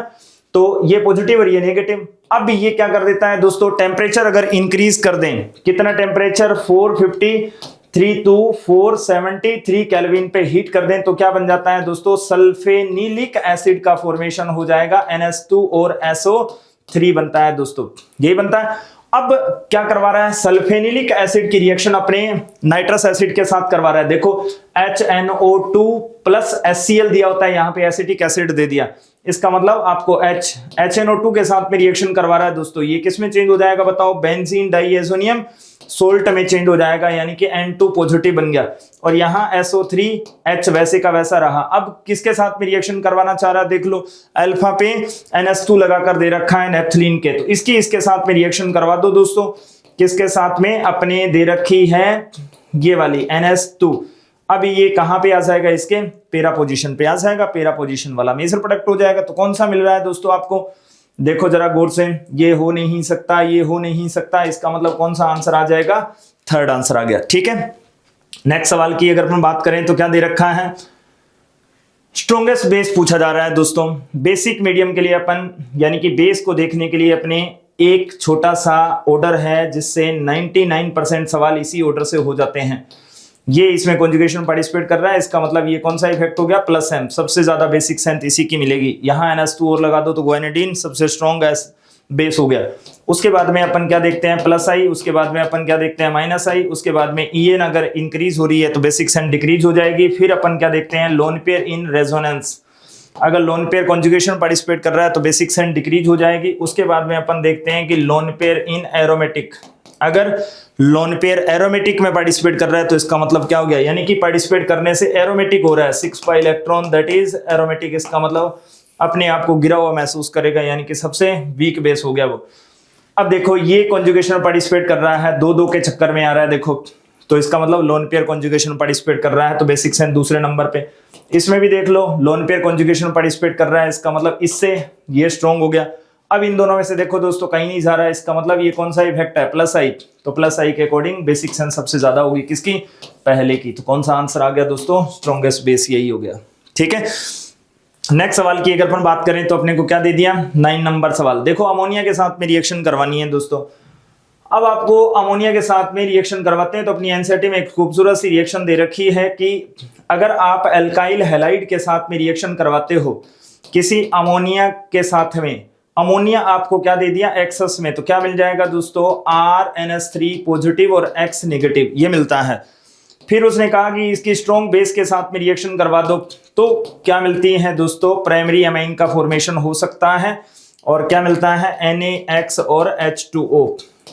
Speaker 1: तो ये पॉजिटिव और ये नेगेटिव। अब ये क्या कर देता है दोस्तों, टेम्परेचर अगर इंक्रीज कर दें, कितना टेम्परेचर, 453 to 473 केल्विन पे हीट कर दें, तो क्या बन जाता है दोस्तों, सल्फेनिलिक एसिड का फॉर्मेशन हो जाएगा, NH2 और SO3 बनता है दोस्तों, यही बनता है। अब क्या करवा रहा है, सल्फेनिलिक एसिड की रिएक्शन अपने नाइट्रस एसिड के साथ करवा रहा है। देखो HNO2+HCl दिया होता है, यहां पे एसिटिक एसिड दे दिया। इसका मतलब आपको HNO2 के साथ में रिएक्शन करवा रहा है दोस्तों। ये किस में चेंज हो जाएगा बताओ, बेंजीन डाइएज़ोनियम सोल्ट में चेंज हो जाएगा, यानी कि N2 पॉजिटिव बन गया और यहाँ SO3H वैसे का वैसा रहा। अब किसके साथ में रिएक्शन करवाना चाह रहा है, देख लो, अल्फा पे NH2 लगाकर दे रखा है नेप्थलीन के, तो इसके साथ में रिएक्शन करवा दो दोस्तों। किसके साथ में, अपने दे रखी है ये वाली NH2। अब ये कहां पे आ जाएगा, इसके पेरा पोजीशन पे आ जाएगा, पेरा पोजीशन वाला मेजर प्रोडक्ट हो जाएगा। तो कौन सा मिल रहा है दोस्तों आपको, देखो जरा गौर से, ये हो नहीं सकता, ये हो नहीं सकता, इसका मतलब कौन सा आंसर आ जाएगा, 3rd आंसर आ गया, ठीक है। नेक्स्ट सवाल की अगर अपन बात करें तो क्या दे रखा है, स्ट्रॉन्गेस्ट बेस पूछा जा रहा है दोस्तों। बेसिक मीडियम के लिए अपन यानी कि बेस को देखने के लिए अपने एक छोटा सा ऑर्डर है जिससे 99% सवाल इसी ऑर्डर से हो जाते हैं। ये इसमें कॉन्जुगेशन पार्टिसिपेट कर रहा है, इसका मतलब ये कौन सा इफेक्ट हो गया, +M, सबसे ज्यादा बेसिक स्ट्रेंथ इसी की मिलेगी। यहाँ NH2 और लगा दो तो गुआनिडीन सबसे स्ट्रॉन्ग बेस हो गया। उसके बाद में अपन क्या देखते हैं, +I, उसके बाद में अपन क्या देखते हैं, -I, उसके बाद में EN अगर इंक्रीज हो रही है तो बेसिक स्ट्रेंथ डिक्रीज हो जाएगी। फिर अपन क्या देखते हैं, लोन पेयर इन रेजोनेंस, अगर लोन पेयर कॉन्जुगेशन पार्टिसिपेट कर रहा है तो बेसिक स्ट्रेंथ डिक्रीज हो जाएगी। उसके बाद में अपन देखते हैं कि लोन पेयर इन एरोमेटिक, अगर लोन पेयर एरोमेटिक में पार्टिसिपेट कर रहा है तो इसका मतलब क्या हो गया, यानी कि पार्टिसिपेट करने से एरोमेटिक हो रहा है, 6 pi electron that is aromatic, इसका मतलब अपने आप को गिरा हुआ महसूस करेगा, यानी कि सबसे वीक बेस हो गया वो। अब देखो ये कॉन्जुगेशन पार्टिसिपेट कर रहा है, 2-2 के चक्कर में आ रहा है देखो, तो इसका मतलब लोन पेयर कॉन्जुगेशन पार्टिसिपेट कर रहा है तो बेसिक स्ट्रेंथ दूसरे नंबर पे। इसमें भी देख लो लोन पेयर कॉन्जुगेशन पार्टिसिपेट कर रहा है, इसका मतलब इससे ये स्ट्रॉन्ग हो गया। अब इन दोनों में से देखो दोस्तों कहीं नहीं जा रहा है, इसका मतलब ये कौन सा इफेक्ट है, +I, तो +I के अकॉर्डिंग बेसिक स्ट्रेंथ सबसे ज्यादा होगी किसकी, पहले की। तो कौन सा आंसर आ गया दोस्तों, स्ट्रॉन्गेस्ट बेस यही हो गया, ठीक है। नेक्स्ट सवाल की अगर अपन बात करें तो अपने को क्या दे दिया, 9 नंबर सवाल। देखो अमोनिया के साथ में रिएक्शन करवानी है दोस्तों। अब आपको अमोनिया के साथ में रिएक्शन करवाते हैं तो अपनी एनसीईआरटी में एक खूबसूरत सी रिएक्शन दे रखी है कि अगर आप एल्काइल हैलाइड के साथ में रिएक्शन करवाते हो किसी अमोनिया के साथ में, अमोनिया आपको क्या दे दिया एक्सेस में, तो क्या मिल जाएगा दोस्तों, RNS3 पॉजिटिव और X नेगेटिव ये मिलता है। फिर उसने कहा कि इसकी स्ट्रॉन्ग बेस के साथ में रिएक्शन करवा दो तो क्या मिलती है दोस्तों, प्राइमरी अमाइन का फॉर्मेशन हो सकता है और क्या मिलता है NaX और H2O।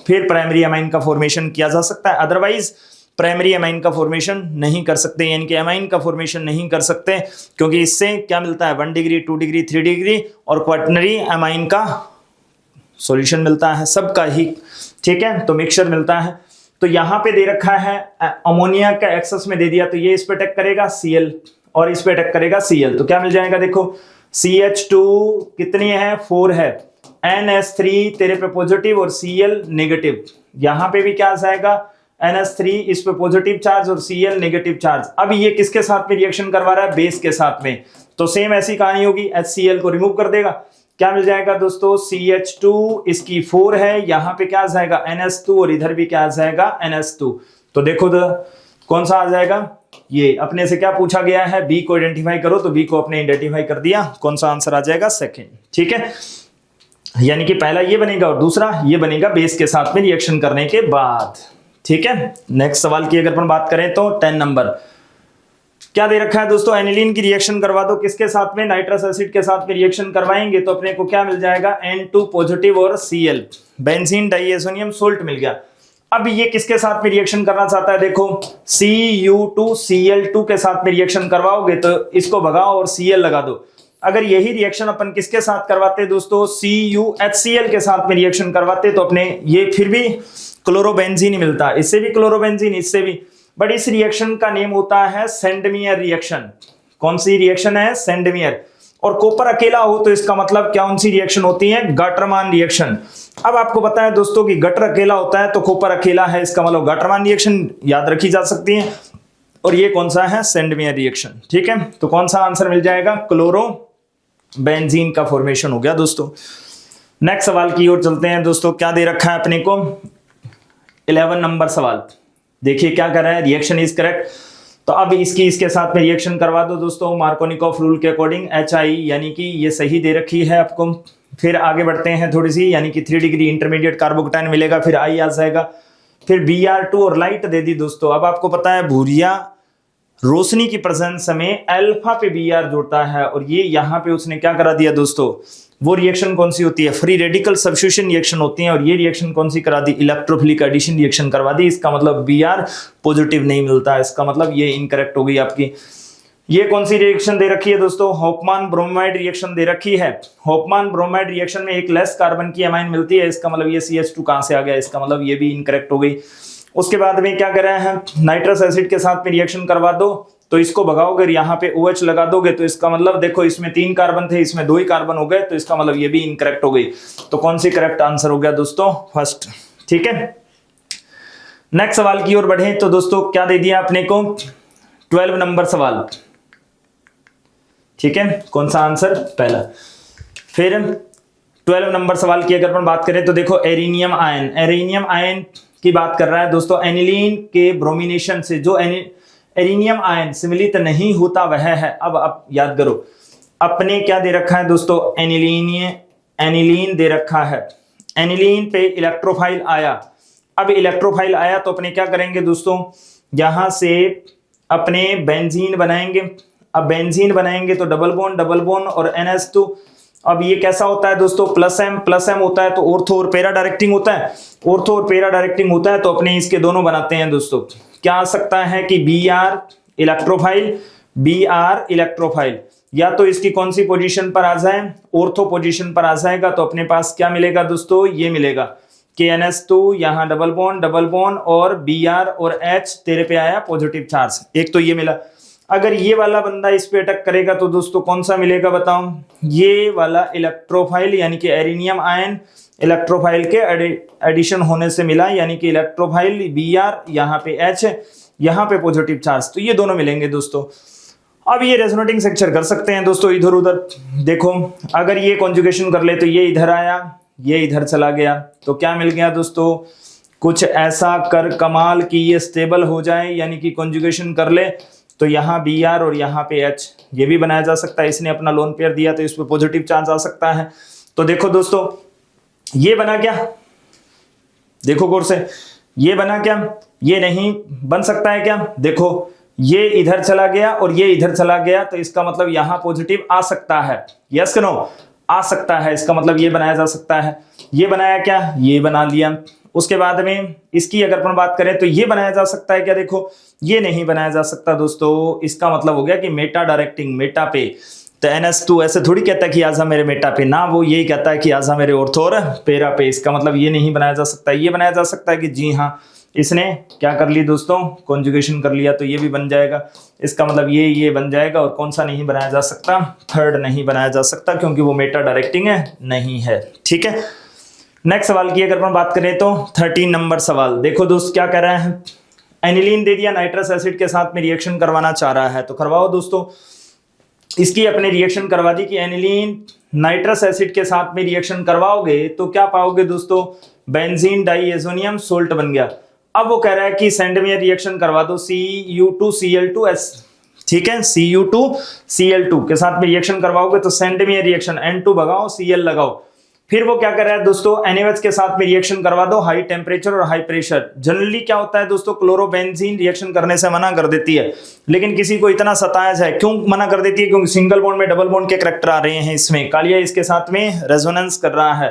Speaker 1: फिर प्राइमरी अमाइन का फॉर्मेशन किया जा सकता है, अदरवाइज प्राइमरी अमाइन का फॉर्मेशन नहीं कर सकते, यानी कि अमाइन का फॉर्मेशन नहीं कर सकते क्योंकि इससे क्या मिलता है 1 डिग्री 2 डिग्री 3 डिग्री और क्वाटरनरी अमाइन का सॉल्यूशन मिलता है सबका ही, ठीक है, तो मिक्सचर मिलता है। तो यहां पे दे रखा है अमोनिया का एक्सेस में दे दिया तो ये इस पे अटैक करेगा Cl और इस पे अटैक करेगा Cl, तो क्या मिल जाएगा देखो CH2 कितनी है 4 है, NS3 तेरे पे पॉजिटिव और Cl नेगेटिव, यहां पे भी क्या आ जाएगा NS3 इस पे पॉजिटिव चार्ज और Cl नेगेटिव चार्ज। अब ये किसके साथ में रिएक्शन करवा रहा है, बेस के साथ में, तो सेम ऐसी कहानी होगी, HCl को रिमूव कर देगा, क्या मिल जाएगा दोस्तों CH2 इसकी 4 है, यहां पे क्या आ जाएगा NS2 और इधर भी क्या आ जाएगा NS2। तो देखो कौन सा आ जाएगा, ये अपने से क्या पूछा गया है बी को आइडेंटिफाई करो, तो बी को अपने आइडेंटिफाई कर दिया, कौन सा आंसर आ जाएगा सेकंड, ठीक है, यानी कि पहला ये बनेगा और दूसरा ये बनेगा बेस के साथ में रिएक्शन करने के बाद, ठीक है। नेक्स्ट सवाल की अगर अपन बात करें तो 10 नंबर क्या दे रखा है दोस्तों, एनिलीन की रिएक्शन करवा दो किसके साथ में, नाइट्रस एसिड के साथ में रिएक्शन करवाएंगे तो अपने को क्या मिल जाएगा N2 पॉजिटिव और Cl, बेंजीन डाइएसोनियम सोल्ट मिल गया। अब ये किसके साथ में रिएक्शन करना चाहता है, देखो Cu2Cl2 के साथ में रिएक्शन करवाओगे तो इसको भगाओ और Cl लगा दो। अगर यही रिएक्शन अपन किसके साथ करवाते दोस्तों, CuHCl के साथ में रिएक्शन करवाते तो अपने ये फिर भी क्लोरोबेंजीन मिलता, इससे भी क्लोरोबेंजीन, इससे भी, बट इस रिएक्शन का नेम होता है सेंडमियर रिएक्शन। कौन सी रिएक्शन है, सेंडमियर। और कॉपर अकेला हो तो इसका मतलब कौन सी रिएक्शन होती है, गाटरमान रिएक्शन। अब आपको पता है दोस्तों कि गटर अकेला होता है तो कॉपर अकेला है, इसका मतलब गाटरमान रिएक्शन याद रखी जा सकती है, और ये कौन सा है, सेंडमियर रिएक्शन, ठीक है। तो कौन सा आंसर मिल जाएगा, क्लोरोबेंजीन का फॉर्मेशन हो गया दोस्तों। नेक्स्ट सवाल की ओर चलते हैं दोस्तों, क्या दे रखा है अपने को 11 नंबर सवाल, देखिए क्या कर रहा है, रिएक्शन इज करेक्ट, तो अब इसके साथ में रिएक्शन करवा दो दोस्तों मार्कोनिकॉफ रूल के अकॉर्डिंग, HI यानी कि ये सही दे रखी है आपको। फिर आगे बढ़ते हैं थोड़ी सी, यानी कि 3 डिग्री इंटरमीडिएट कार्बोकेटाइन मिलेगा, फिर I आ जाएगा, फिर Br2 और लाइट दे दी दोस्तों। अब आपको पता है भूरिया रोशनी की प्रेजेंस में अल्फा पे Br जुड़ता है, और ये यहाँ पे उसने क्या करा दिया दोस्तों, वो रिएक्शन कौन सी होती है, फ्री रेडिकल सब्स्टिट्यूशन रिएक्शन होती है, और ये रिएक्शन कौन सी करा दी, इलेक्ट्रोफिलिक एडिशन रिएक्शन करवा दी। इसका मतलब Br पॉजिटिव नहीं मिलता है, इसका मतलब ये इनकरेक्ट हो गई आपकी। ये कौन सी रिएक्शन दे रखी है दोस्तों, होफमान ब्रोमाइड रिएक्शन दे रखी है। होफमान ब्रोमाइड रिएक्शन में एक लेस कार्बन की अमाइन मिलती है, इसका मतलब ये CH2 कहां से आ गया, इसका मतलब ये भी इनकरेक्ट हो गई। उसके बाद में क्या कर रहे हैं, नाइट्रस एसिड के साथ में रिएक्शन करवा दो तो इसको भगाओगे, यहाँ पे OH लगा दोगे तो इसका मतलब देखो इसमें 3 कार्बन थे, इसमें 2 ही कार्बन हो गए, तो इसका मतलब ये भी इनकरेक्ट हो गई। तो कौन सी करेक्ट आंसर हो गया दोस्तों, फर्स्ट, ठीक है। नेक्स्ट सवाल की ओर बढ़े तो दोस्तों क्या दे दिया अपने को 12 नंबर सवाल, ठीक है, कौन सा आंसर, पहला। फिर 12 नंबर सवाल की अगर अपन बात करें तो देखो एरिनियम आयन, एरिनियम आयन की बात कर रहा है दोस्तों, एनिलीन के ब्रोमिनेशन से जो एरिनियम आयन सम्मिलित नहीं होता वह है। अब आप याद करो अपने क्या दे रखा है दोस्तों, एनिलीन दे रखा है, एनिलीन पे इलेक्ट्रोफाइल आया। अब इलेक्ट्रोफाइल आया तो अपने क्या करेंगे दोस्तों, यहां से अपने बेंजीन बनाएंगे। अब बेंजीन बनाएंगे तो डबल बॉन्ड और NH2। अब ये कैसा होता है दोस्तों, प्लस एम होता है, तो ऑर्थो और पैरा डायरेक्टिंग होता है, ऑर्थो और पैरा डायरेक्टिंग होता है, तो अपने इसके दोनों बनाते हैं दोस्तों। क्या आ सकता है कि Br इलेक्ट्रोफाइल, या तो इसकी कौन सी पोजीशन पर आ जाए, ऑर्थो पोजीशन पर आ जाएगा, तो अपने पास क्या मिलेगा दोस्तों, ये मिलेगा कि NH2 यहाँ डबल बॉन्ड और Br और H तेरे पे आया पॉजिटिव चार्ज, एक तो ये मिला। अगर ये वाला बंदा इस पे अटैक करेगा तो दोस्तों कौन सा मिलेगा बताओ, ये वाला इलेक्ट्रोफाइल, यानी कि एरिनियम आयन इलेक्ट्रोफाइल के एडिशन होने से मिला, यानी कि इलेक्ट्रोफाइल Br यहाँ पे H यहाँ पे पॉजिटिव चार्ज, तो ये दोनों मिलेंगे दोस्तों। अब ये रेजोनेटिंग स्ट्रक्चर कर सकते हैं दोस्तों इधर उधर। देखो अगर ये कॉन्जुगेशन कर ले तो ये इधर आया, ये इधर चला गया, तो क्या मिल गया दोस्तों, कुछ ऐसा कर कमाल कि ये स्टेबल हो जाए, यानी कि कॉन्जुगेशन कर ले तो यहाँ Br और यहाँ पे H ये भी बनाया जा सकता है। इसने अपना लोन पेयर दिया तो इस पे पॉजिटिव चार्ज आ सकता है। तो देखो दोस्तों ये बना क्या, देखो गौर से, ये बना क्या, ये नहीं बन सकता है क्या, देखो ये इधर चला गया और ये इधर चला गया, तो इसका मतलब यहां पॉजिटिव आ सकता है, यस नो आ सकता है, इसका मतलब ये बनाया जा सकता है। ये बनाया क्या, ये बना लिया। उसके बाद में इसकी अगर अपन बात करें तो ये बनाया जा सकता है क्या, देखो ये नहीं बनाया जा सकता दोस्तों, इसका मतलब हो गया कि मेटा डायरेक्टिंग, मेटा पे। तो NH2 ऐसे थोड़ी कहता है कि आजा मेरे मेटा पे, ना वो यही कहता है कि आजा मेरे ऑर्थो और पेरा पे, इसका मतलब ये नहीं बनाया जा सकता। ये बनाया जा सकता है कि जी हाँ इसने क्या कर ली दोस्तों, कॉन्जुगेशन कर लिया, तो ये भी बन जाएगा, इसका मतलब ये बन जाएगा। और कौन सा नहीं बनाया जा सकता, थर्ड नहीं बनाया जा सकता, क्योंकि वो मेटा डायरेक्टिंग है नहीं है। ठीक है, नेक्स्ट सवाल की अगर हम बात करें तो 13 नंबर सवाल देखो दोस्त क्या कह रहे हैं, एनिलीन दे दिया, नाइट्रस एसिड के साथ में रिएक्शन करवाना चाह रहा है, तो करवाओ दोस्तों। इसकी अपने रिएक्शन करवा दी कि एनिलीन नाइट्रस एसिड के साथ में रिएक्शन करवाओगे तो क्या पाओगे दोस्तों, बेंजीन डाइएजोनियम सोल्ट बन गया। अब वो कह रहा है कि सेंड में रिएक्शन करवा दो Cu2Cl2S, ठीक है, Cu2Cl2 के साथ में रिएक्शन करवाओगे तो सेंड में रिएक्शन N2 भगाओ Cl लगाओ। फिर वो क्या कर रहा है दोस्तों, NaOH के साथ में रिएक्शन करवा दो, हाई टेम्परेचर और हाई प्रेशर। जनरली क्या होता है दोस्तों, क्लोरोबेंजीन रिएक्शन करने से मना कर देती है, लेकिन किसी को इतना सताया जाए, क्यों मना कर देती है, क्योंकि सिंगल बॉन्ड में डबल बॉन्ड के करैक्टर आ रहे हैं इसमें, कालिया इसके साथ में रेजोनेंस कर रहा है।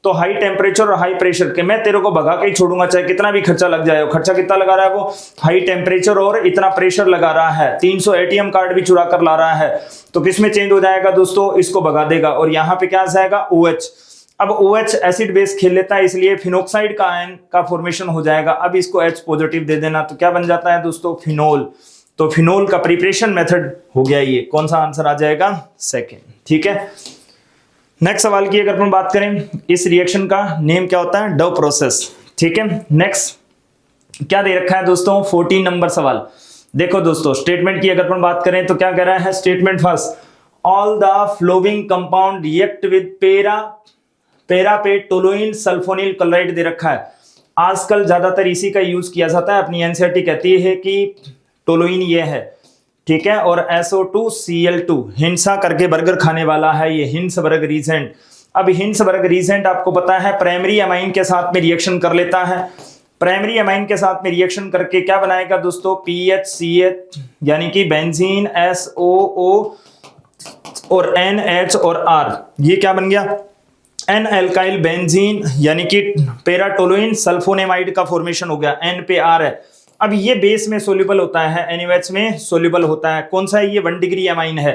Speaker 1: तो हाई टेम्परेचर और हाई प्रेशर के मैं तेरे को भगा के ही छोड़ूंगा, चाहे कितना भी खर्चा लग जाए। खर्चा कितना लगा रहा है वो, हाई टेम्परेचर और इतना प्रेशर लगा रहा है, 300 ATM कार्ड भी चुरा कर ला रहा है, तो किसमें चेंज हो जाएगा दोस्तों, इसको भगा देगा। और यहाँ पे क्या आ जाएगा, OH। अब OH एसिड बेस खेल लेता है, इसलिए फिनोक्साइड का आयन का फॉर्मेशन हो जाएगा। अब इसको H पॉजिटिव दे देना, तो क्या बन जाता है दोस्तों, फिनोल। तो फिनोल का प्रिपरेशन मेथड हो गया ये, कौन सा आंसर आ जाएगा, सेकेंड। ठीक है, नेक्स्ट सवाल की अगर हम बात करें, इस रिएक्शन का नेम क्या होता है, डव प्रोसेस। ठीक है, नेक्स्ट क्या दे रखा है दोस्तों, 14 नंबर सवाल। देखो दोस्तों स्टेटमेंट की अगर हम बात करें तो क्या कह रहा है, statement first, all the following compound react with पेरा पे टोलुइन सल्फोनिल क्लोराइड दे रखा है। आजकल ज्यादातर इसी का यूज किया जाता है, अपनी एनसीईआरटी कहती है कि टोलुइन ये है, ठीक है, और SO2Cl2 हिंसा करके बर्गर खाने वाला है ये हिंसबर्ग रीजेंट। अब हिंसबर्ग रीजेंट आपको पता है प्राइमरी अमाइन के साथ में रिएक्शन कर लेता है, प्राइमरी अमाइन के साथ में रिएक्शन करके क्या बनाएगा दोस्तों, PHCH यानी कि बेंजीन SOO और NH और R, ये क्या बन गया, N एल्काइल बेंजीन यानी कि पेराटोलुइन सल्फोनेमाइड का फॉर्मेशन हो गया, N पे R है। अब ये बेस में सोल्यूबल होता है, NaOH में सोल्यूबल होता है, कौन सा है ये, 1 डिग्री अमाइन है।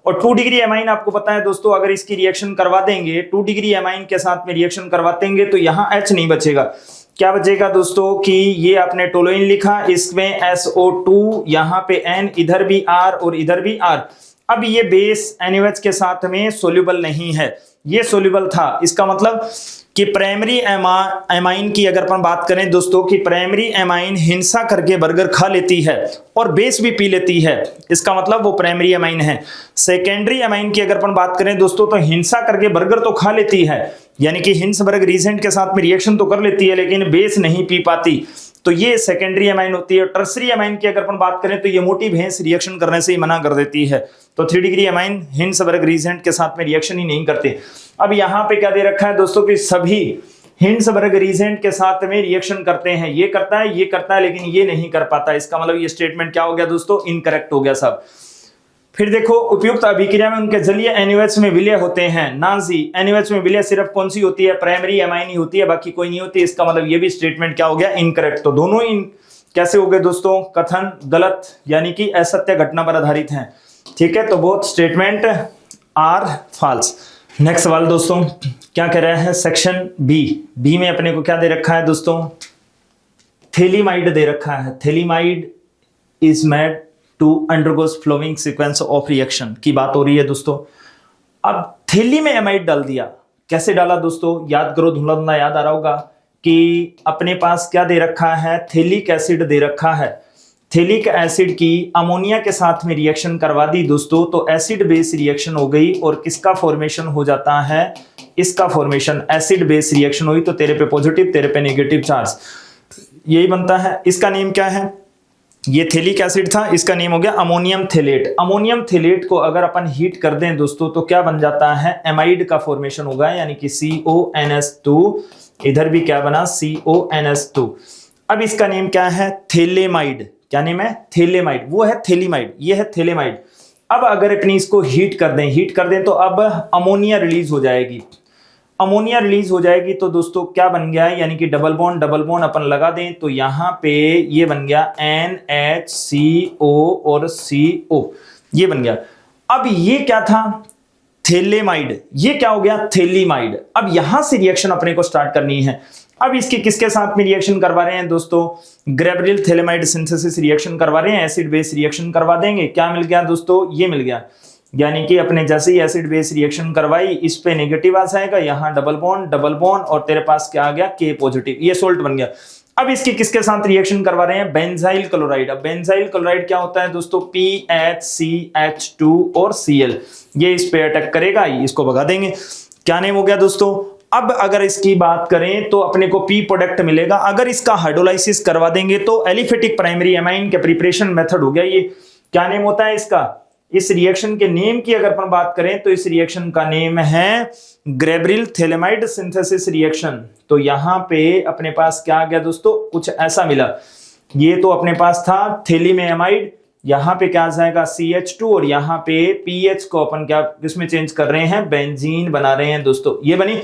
Speaker 1: और 2 डिग्री अमाइन आपको पता है दोस्तों, अगर इसकी रिएक्शन करवा देंगे 2 डिग्री अमाइन के साथ में रिएक्शन करवाते हैं तो यहाँ H नहीं बचेगा, क्या बचेगा दोस्तों कि ये आपने टोलुइन लिखा, इसमें SO2, यहाँ पे N, इधर भी R और इधर भी R। अब ये बेस NaOH के साथ में सोल्यूबल नहीं है, ये सोल्यूबल था। इसका मतलब कि प्राइमरी एमाइन की अगर अपन बात करें दोस्तों कि प्राइमरी एमाइन हिंसा करके बर्गर खा लेती है और बेस भी पी लेती है, इसका मतलब वो प्राइमरी एमाइन है। सेकेंडरी एमाइन की अगर अपन बात करें दोस्तों तो हिंसा करके बर्गर तो खा लेती है, यानी कि हिंसबर्ग रीजेंट के साथ में रिएक्शन तो कर लेती है लेकिन बेस नहीं पी पाती, तो ये सेकेंडरी अमाइन होती है। टर्सरी अमाइन की अगर अपन बात करें तो ये मोटी भैंस रिएक्शन करने से ही मना कर देती है, तो 3 डिग्री अमाइन हिंसबर्ग रीजेंट के साथ में रिएक्शन ही नहीं करते। अब यहाँ पे क्या दे रखा है दोस्तों कि सभी हिंसबर्ग रीजेंट के साथ में रिएक्शन करते हैं, ये करता है लेकिन ये नहीं कर पाता, इसका मतलब ये स्टेटमेंट क्या हो गया दोस्तों, इनकरेक्ट हो गया सब। फिर देखो उपयुक्त अभिक्रिया में उनके जलीय NaOH में विलय होते हैं, ना जी, NaOH में विलय सिर्फ कौन सी होती है, प्राइमरी एमाइन ही होती है, बाकी कोई नहीं होती, इसका मतलब ये भी स्टेटमेंट क्या हो गया, इनकरेक्ट। तो दोनों ही कैसे हो गए दोस्तों, कथन गलत यानी कि असत्य घटना पर आधारित हैं, ठीक है, तो both statement are false. Next सवाल दोस्तों क्या कह रहा है, सेक्शन बी में अपने को क्या दे रखा है दोस्तों, थैलीमाइड दे रखा है। Phthalimide is made to undergoes flowing sequence of reaction की बात हो रही है दोस्तों। अब थैली में एमाइड डाल दिया, कैसे डाला दोस्तों, याद करो, धुंधला धुंधला याद आ रहा होगा कि अपने पास क्या दे रखा है, थैलिक एसिड दे रखा है। थैलिक एसिड की अमोनिया के साथ में रिएक्शन करवा दी दोस्तों, तो एसिड बेस रिएक्शन हो गई और किसका फॉर्मेशन हो जाता है, इसका फॉर्मेशन, एसिड बेस रिएक्शन हुई तो तेरे पे पॉजिटिव तेरे पे नेगेटिव चार्ज, यही बनता है। इसका नेम क्या है, ये थैलिक एसिड था, इसका नेम हो गया अमोनियम थैलेट। अमोनियम थैलेट को अगर अपन हीट कर दें दोस्तों तो क्या बन जाता है, एमाइड का फॉर्मेशन होगा, यानी कि CONS2, इधर भी क्या बना CONS2। अब इसका नेम क्या है, थैलेमाइड। क्या नेम है, थैलेमाइड, वो है थैलीमाइड, ये है थैलेमाइड। अब अगर अपनी इसको हीट कर दें तो अब अमोनिया रिलीज हो जाएगी। अमोनिया रिलीज हो जाएगी तो दोस्तों क्या बन गया है, यानी कि डबल बॉन्ड अपन लगा दें तो यहां पे ये बन गया NHCO और CO, ये बन गया। अब ये क्या था, थैलेमाइड, ये क्या हो गया, थैलीमाइड। अब यहां से रिएक्शन अपने को स्टार्ट करनी है। अब इसके किसके साथ में रिएक्शन करवा रहे हैं दोस्तों, ग्रेबरिल थैलेमाइड सिंथेसिस रिएक्शन करवा रहे हैं, एसिड बेस रिएक्शन करवा देंगे। क्या मिल गया दोस्तों, ये मिल गया, यानी कि अपने जैसे ही एसिड बेस रिएक्शन करवाई, इस पे नेगेटिव आ जाएगा, यहां डबल बॉन्ड और तेरे पास क्या आ गया, K पॉजिटिव, ये सोल्ट बन गया। अब इसके किसके साथ रिएक्शन करवा रहे हैं, बेंजाइल क्लोराइड। अब बेंजाइल क्लोराइड क्या होता है दोस्तों, PHCH2 और Cl, ये इस पे अटैक करेगा, इसको भगा देंगे। क्या नेम हो गया दोस्तों। अब अगर इसकी बात करें तो अपने को P प्रोडक्ट मिलेगा। अगर इसका हाइड्रोलाइसिस करवा देंगे तो एलिफेटिक प्राइमरी एमाइन के प्रिपरेशन मेथड हो गया। ये क्या नेम होता है इसका, इस रिएक्शन के नेम की अगर अपन बात करें तो इस रिएक्शन का नेम है ग्रेबरिल थैलेमाइड सिंथेसिस रिएक्शन। तो यहां पे अपने पास क्या आ गया दोस्तों, कुछ ऐसा मिला। ये तो अपने पास था थैलीमेमाइड, यहां पे क्या आ जाएगा CH2 और यहां पे पीएच को अपन क्या इसमें चेंज कर रहे हैं, बेंजीन बना रहे हैं दोस्तों। ये बनी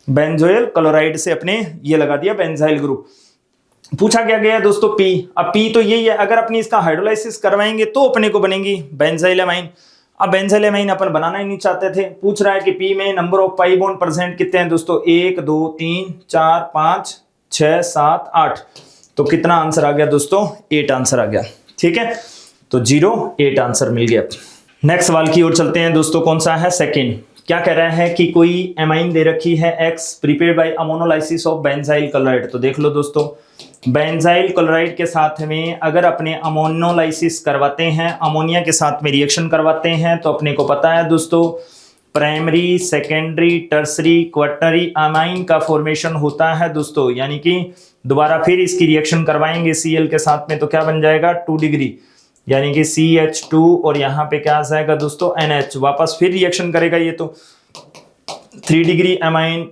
Speaker 1: बेंजोइल क्लोराइड से अपने ये लगा दिया बेंजाइल ग्रुप। पूछा क्या गया दोस्तों P। अब P तो यही है, अगर अपनी इसका हाइड्रोलाइसिस करवाएंगे तो अपने को बनेगी बेंजाइलेमाइन। अब बेंजाइलेमाइन अपन बनाना ही नहीं चाहते थे। पूछ रहा है कि P में number of pi bond percent कितने हैं दोस्तों, 1 2 3 4 5 6 7 8। तो कितना आंसर आ गया दोस्तों, 8 आंसर आ गया। ठीक है, तो 0 8 आंसर मिल गया। नेक्स्ट सवाल की ओर चलते हैं दोस्तों, कौन सा है, सेकेंड। क्या कह रहा है कि कोई एमाइन दे रखी है X prepared by ammonolysis of benzyl chloride. तो देख लो दोस्तों, बेंजाइल क्लोराइड के साथ में अगर अपने अमोनोलाइसिस करवाते हैं, अमोनिया के साथ में रिएक्शन करवाते हैं, तो अपने को पता है दोस्तों primary secondary tertiary quaternary amine का फॉर्मेशन होता है दोस्तों। यानी कि दोबारा फिर इसकी रिएक्शन करवाएंगे Cl के साथ में तो क्या बन जाएगा 2 डिग्री, यानी कि CH2 और यहां पे क्या आ जाएगा दोस्तों NH। वापस फिर रिएक्शन करेगा ये तो 3 डिग्री अमाइन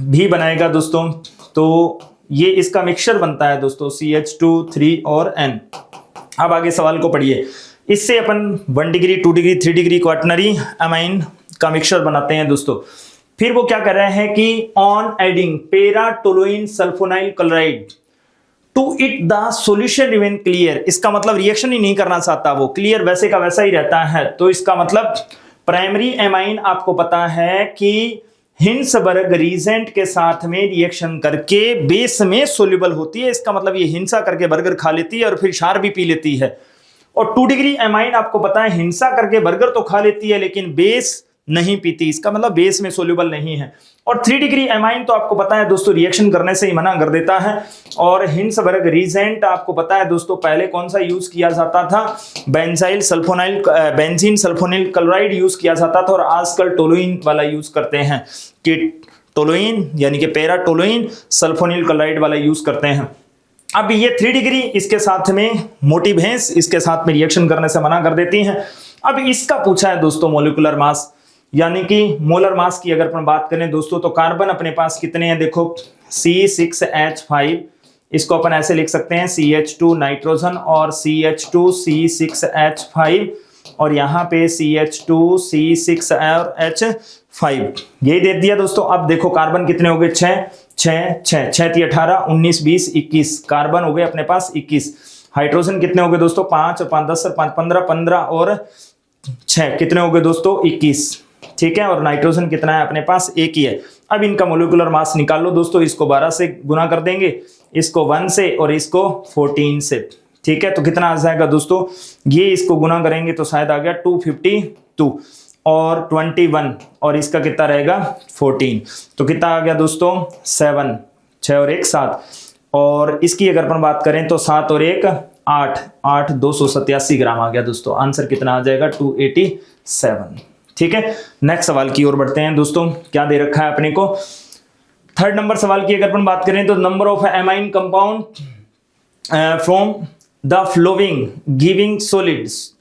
Speaker 1: भी बनाएगा दोस्तों। तो ये इसका मिक्सचर बनता है दोस्तों CH2 3 और N। अब आगे सवाल को पढ़िए। इससे अपन 1 degree 2 degree 3 degree quaternary amine का मिक्सचर बनाते हैं दोस्तों। फिर वो क्या कर रहे हैं कि on adding para toluene sulphonyl chloride to it the solution remain clear. इसका मतलब रिएक्शन ही नहीं करना चाहता वो, क्लियर वैसे का वैसा ही रहता है। तो इसका मतलब प्राइमरी एमाइन आपको पता है कि हिंसबर्ग रीजेंट के साथ में रिएक्शन करके बेस में सोल्यूबल होती है। इसका मतलब ये हिंसा करके बर्गर खा लेती है और फिर क्षार भी पी लेती है। और 2 डिग्री एमाइन आपको पता है हिंसा करके बर्गर तो खा लेती है लेकिन बेस नहीं पीती, इसका मतलब बेस में सोल्यूबल नहीं है। और 3 डिग्री एमाइन तो आपको पता है दोस्तों रिएक्शन करने से ही मना कर देता है। और हिंसबर्ग रीजेंट आपको पता है दोस्तों पहले कौन सा यूज किया जाता था, बेंजीन सल्फोनिल क्लोराइड यूज किया जाता था और आजकल टोलुइन वाला यूज करते हैं कि टोलुइन यानी कि पेरा टोलुइन सल्फोनिल क्लोराइड वाला यूज करते हैं। अब ये 3 डिग्री इसके साथ में मोटी भैंस इसके साथ में रिएक्शन करने से मना कर देती हैं। अब इसका पूछा है दोस्तों मॉलिक्यूलर मास, यानी कि मोलर मास की अगर अपन बात करें दोस्तों तो कार्बन अपने पास कितने हैं, देखो C6H5, इसको अपन ऐसे लिख सकते हैं CH2 नाइट्रोजन और CH2 C6H5 और यहाँ पे CH2 C6H5 यही दे दिया दोस्तों। अब देखो कार्बन कितने हो गए, 6 3 18 19 20 21 कार्बन हो गए अपने पास 21। हाइड्रोजन कितने हो गए दोस्तों 5 और 5 10 5 15 और 6 कितने हो गए दोस्तों 21। ठीक है, और नाइट्रोजन कितना है अपने पास, एक ही है। अब इनका मोलिकुलर मास निकाल लो दोस्तों, इसको 12 से गुना कर देंगे, इसको 1 से और इसको 14 से। ठीक है, तो कितना आ जाएगा दोस्तों, ये इसको गुना करेंगे तो शायद आ गया 252 और 21 और इसका कितना रहेगा 14। तो कितना आ गया दोस्तों 7, 6 और 1 7। और इसकी अगर अपन बात करें तो 7 और 1 8 8 287 ग्राम आ गया दोस्तों। आंसर कितना आ जाएगा 287। ठीक है, नेक्स्ट सवाल की ओर बढ़ते हैं दोस्तों। क्या दे रखा है अपने को? थर्ड नंबर सवाल की अगर अपन बात करें तो number of amine compound from the flowing giving solids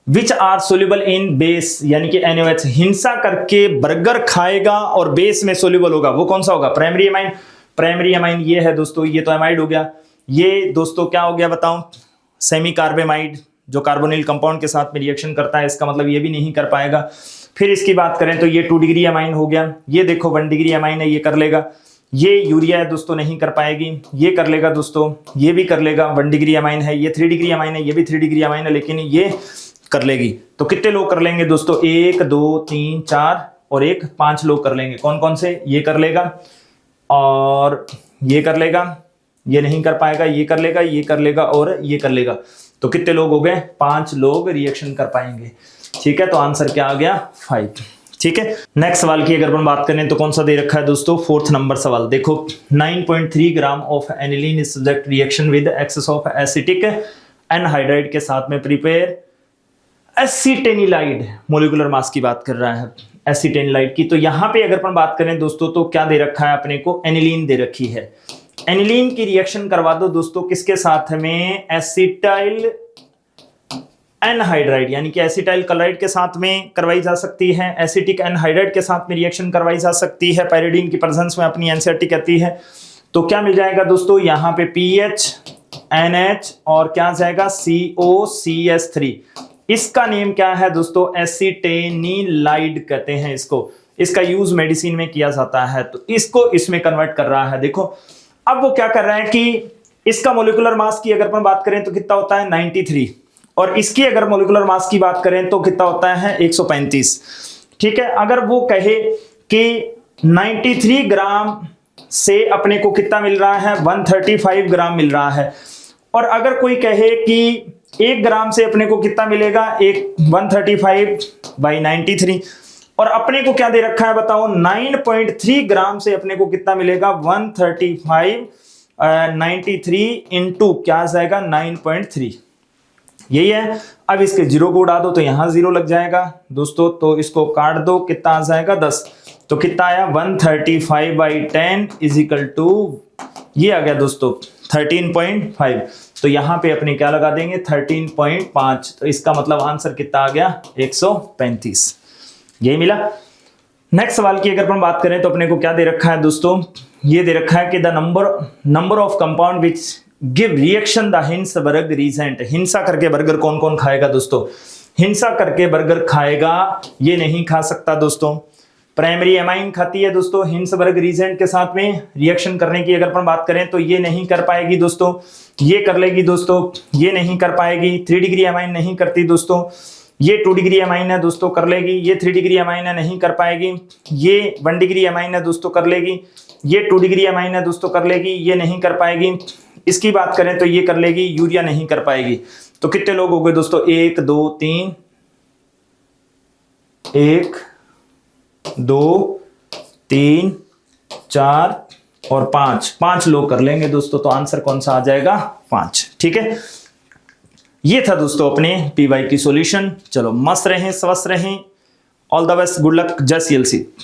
Speaker 1: which are soluble in base, यानी कि NaOH हिंसा करके बर्गर खाएगा और बेस में सोल्यूबल होगा, वो कौन सा होगा? Primary amine. प्राइमरी एमाइन ये है दोस्तों, ये तो एमाइड हो गया। ये दोस्तों क्या हो गया बताओ? सेमी कार्बेमाइड, जो कार्बोनिल कंपाउंड के साथ में रिएक्शन करता है, इसका मतलब ये भी नहीं कर पाएगा। फिर इसकी बात करें तो ये 2 डिग्री एमाइन हो गया। ये देखो 1 डिग्री एमाइन है, ये कर लेगा। ये यूरिया है दोस्तों, नहीं कर पाएगी। ये कर लेगा दोस्तों, ये भी कर लेगा, 1 डिग्री एमाइन है। ये 3 डिग्री एमाइन है, ये भी 3 डिग्री एमाइन है, लेकिन ये कर लेगी। तो कितने लोग कर लेंगे दोस्तों? 1 2 3 4 और 1 5 लोग कर लेंगे। कौन कौन से? ये कर लेगा और ये कर लेगा, ये नहीं कर पाएगा, ये कर लेगा, ये कर लेगा और ये कर लेगा। तो कितने लोग हो गए? 5 लोग रिएक्शन कर पाएंगे। ठीक है, तो आंसर क्या आ गया? 5। ठीक है, नेक्स्ट सवाल की अगर अपन बात करें तो कौन सा दे रखा है दोस्तों? 4th नंबर सवाल देखो। 9.3 gram of aniline is subject reaction with excess of acetic anhydride के साथ में प्रिपेयर एसिटेनिलाइड। मोलिकुलर मास की बात कर रहा है एसिटेनिलाइड की। तो यहां पे अगर अपन बात करें दोस्तों तो क्या दे रखा है अपने को? एनिलीन दे रखी है। एनिलीन की रिएक्शन करवा दो दोस्तों किसके साथ में? एसिटाइल एनहाइड्राइड, यानी कि एसिटाइल क्लोराइड के साथ में करवाई जा सकती है। एसिटिक एनहाइड्राइड के साथ में रिएक्शन करवाई जा सकती है पायरिडीन की प्रेजेंस में, अपनी एनसीईआरटी कहती है। तो क्या मिल जाएगा दोस्तों? यहां पे PH NH और क्या आ जाएगा? COCS3। इसका नेम क्या है दोस्तों? एसिटेनिलाइड कहते हैं इसको। इसका यूज मेडिसिन में किया जाता है, तो इसको इसमें कन्वर्ट कर रहा है। देखो अब वो क्या कर रहा है कि इसका मोलिकुलर मास की अगर अपन बात करें तो कितना होता है? 93। और इसकी अगर मोलिकुलर मास की बात करें तो कितना होता है? 135। ठीक है, अगर वो कहे कि 93 ग्राम से अपने को कितना मिल रहा है? 135 ग्राम मिल रहा है। और अगर कोई कहे कि 1 ग्राम से अपने को कितना मिलेगा? 135/93। और अपने को क्या दे रखा है बताओ? 9.3 ग्राम से अपने को कितना मिलेगा? 135/93 इंटू क्या आ जाएगा? 9.3। यही है। अब इसके 0 को उड़ा दो तो यहां 0 लग जाएगा दोस्तों, तो इसको काट दो, कितना आ जाएगा? 10। तो कितना आया? 135/10 इज इक्वल टू, ये आ गया दोस्तों 13.5। तो यहां पे अपने क्या लगा देंगे? 13.5। तो इसका मतलब आंसर कितना आ गया? 135। यही मिला। नेक्स्ट सवाल की अगर अपन बात करें तो अपने को क्या दे रखा है दोस्तों? ये दे रखा है कि the number of compound which give reaction the Hinsberg reagent. हिंसा करके बर्गर कौन कौन खाएगा दोस्तों? हिंसा करके बर्गर खाएगा, ये नहीं खा सकता दोस्तों। प्राइमरी एमाइन खाती है दोस्तों हिंसबर्ग रीजेंट के साथ में रिएक्शन करने की अगर अपन बात करें तो ये नहीं कर पाएगी दोस्तों। ये कर लेगी दोस्तों, ये नहीं कर पाएगी। 3 डिग्री एमाइन नहीं करती दोस्तों। ये 2 डिग्री एमाइन है दोस्तों, कर लेगी। ये 3 डिग्री एमाइन है, नहीं कर पाएगी। ये 1 डिग्री एमाइन है दोस्तों, कर लेगी। ये 2 डिग्री एमाइन है दोस्तों, कर लेगी। ये नहीं कर पाएगी। इसकी बात करें तो ये कर लेगी। यूरिया नहीं कर पाएगी। तो कितने लोग हो गए दोस्तों? 1 2 3 1 2 3 4 और 5 लोग कर लेंगे दोस्तों। तो आंसर कौन सा आ जाएगा? 5। ठीक है, ये था दोस्तों अपने PY की सॉल्यूशन। चलो मस्त रहें, स्वस्थ रहें। All the best, good luck, जय CLC।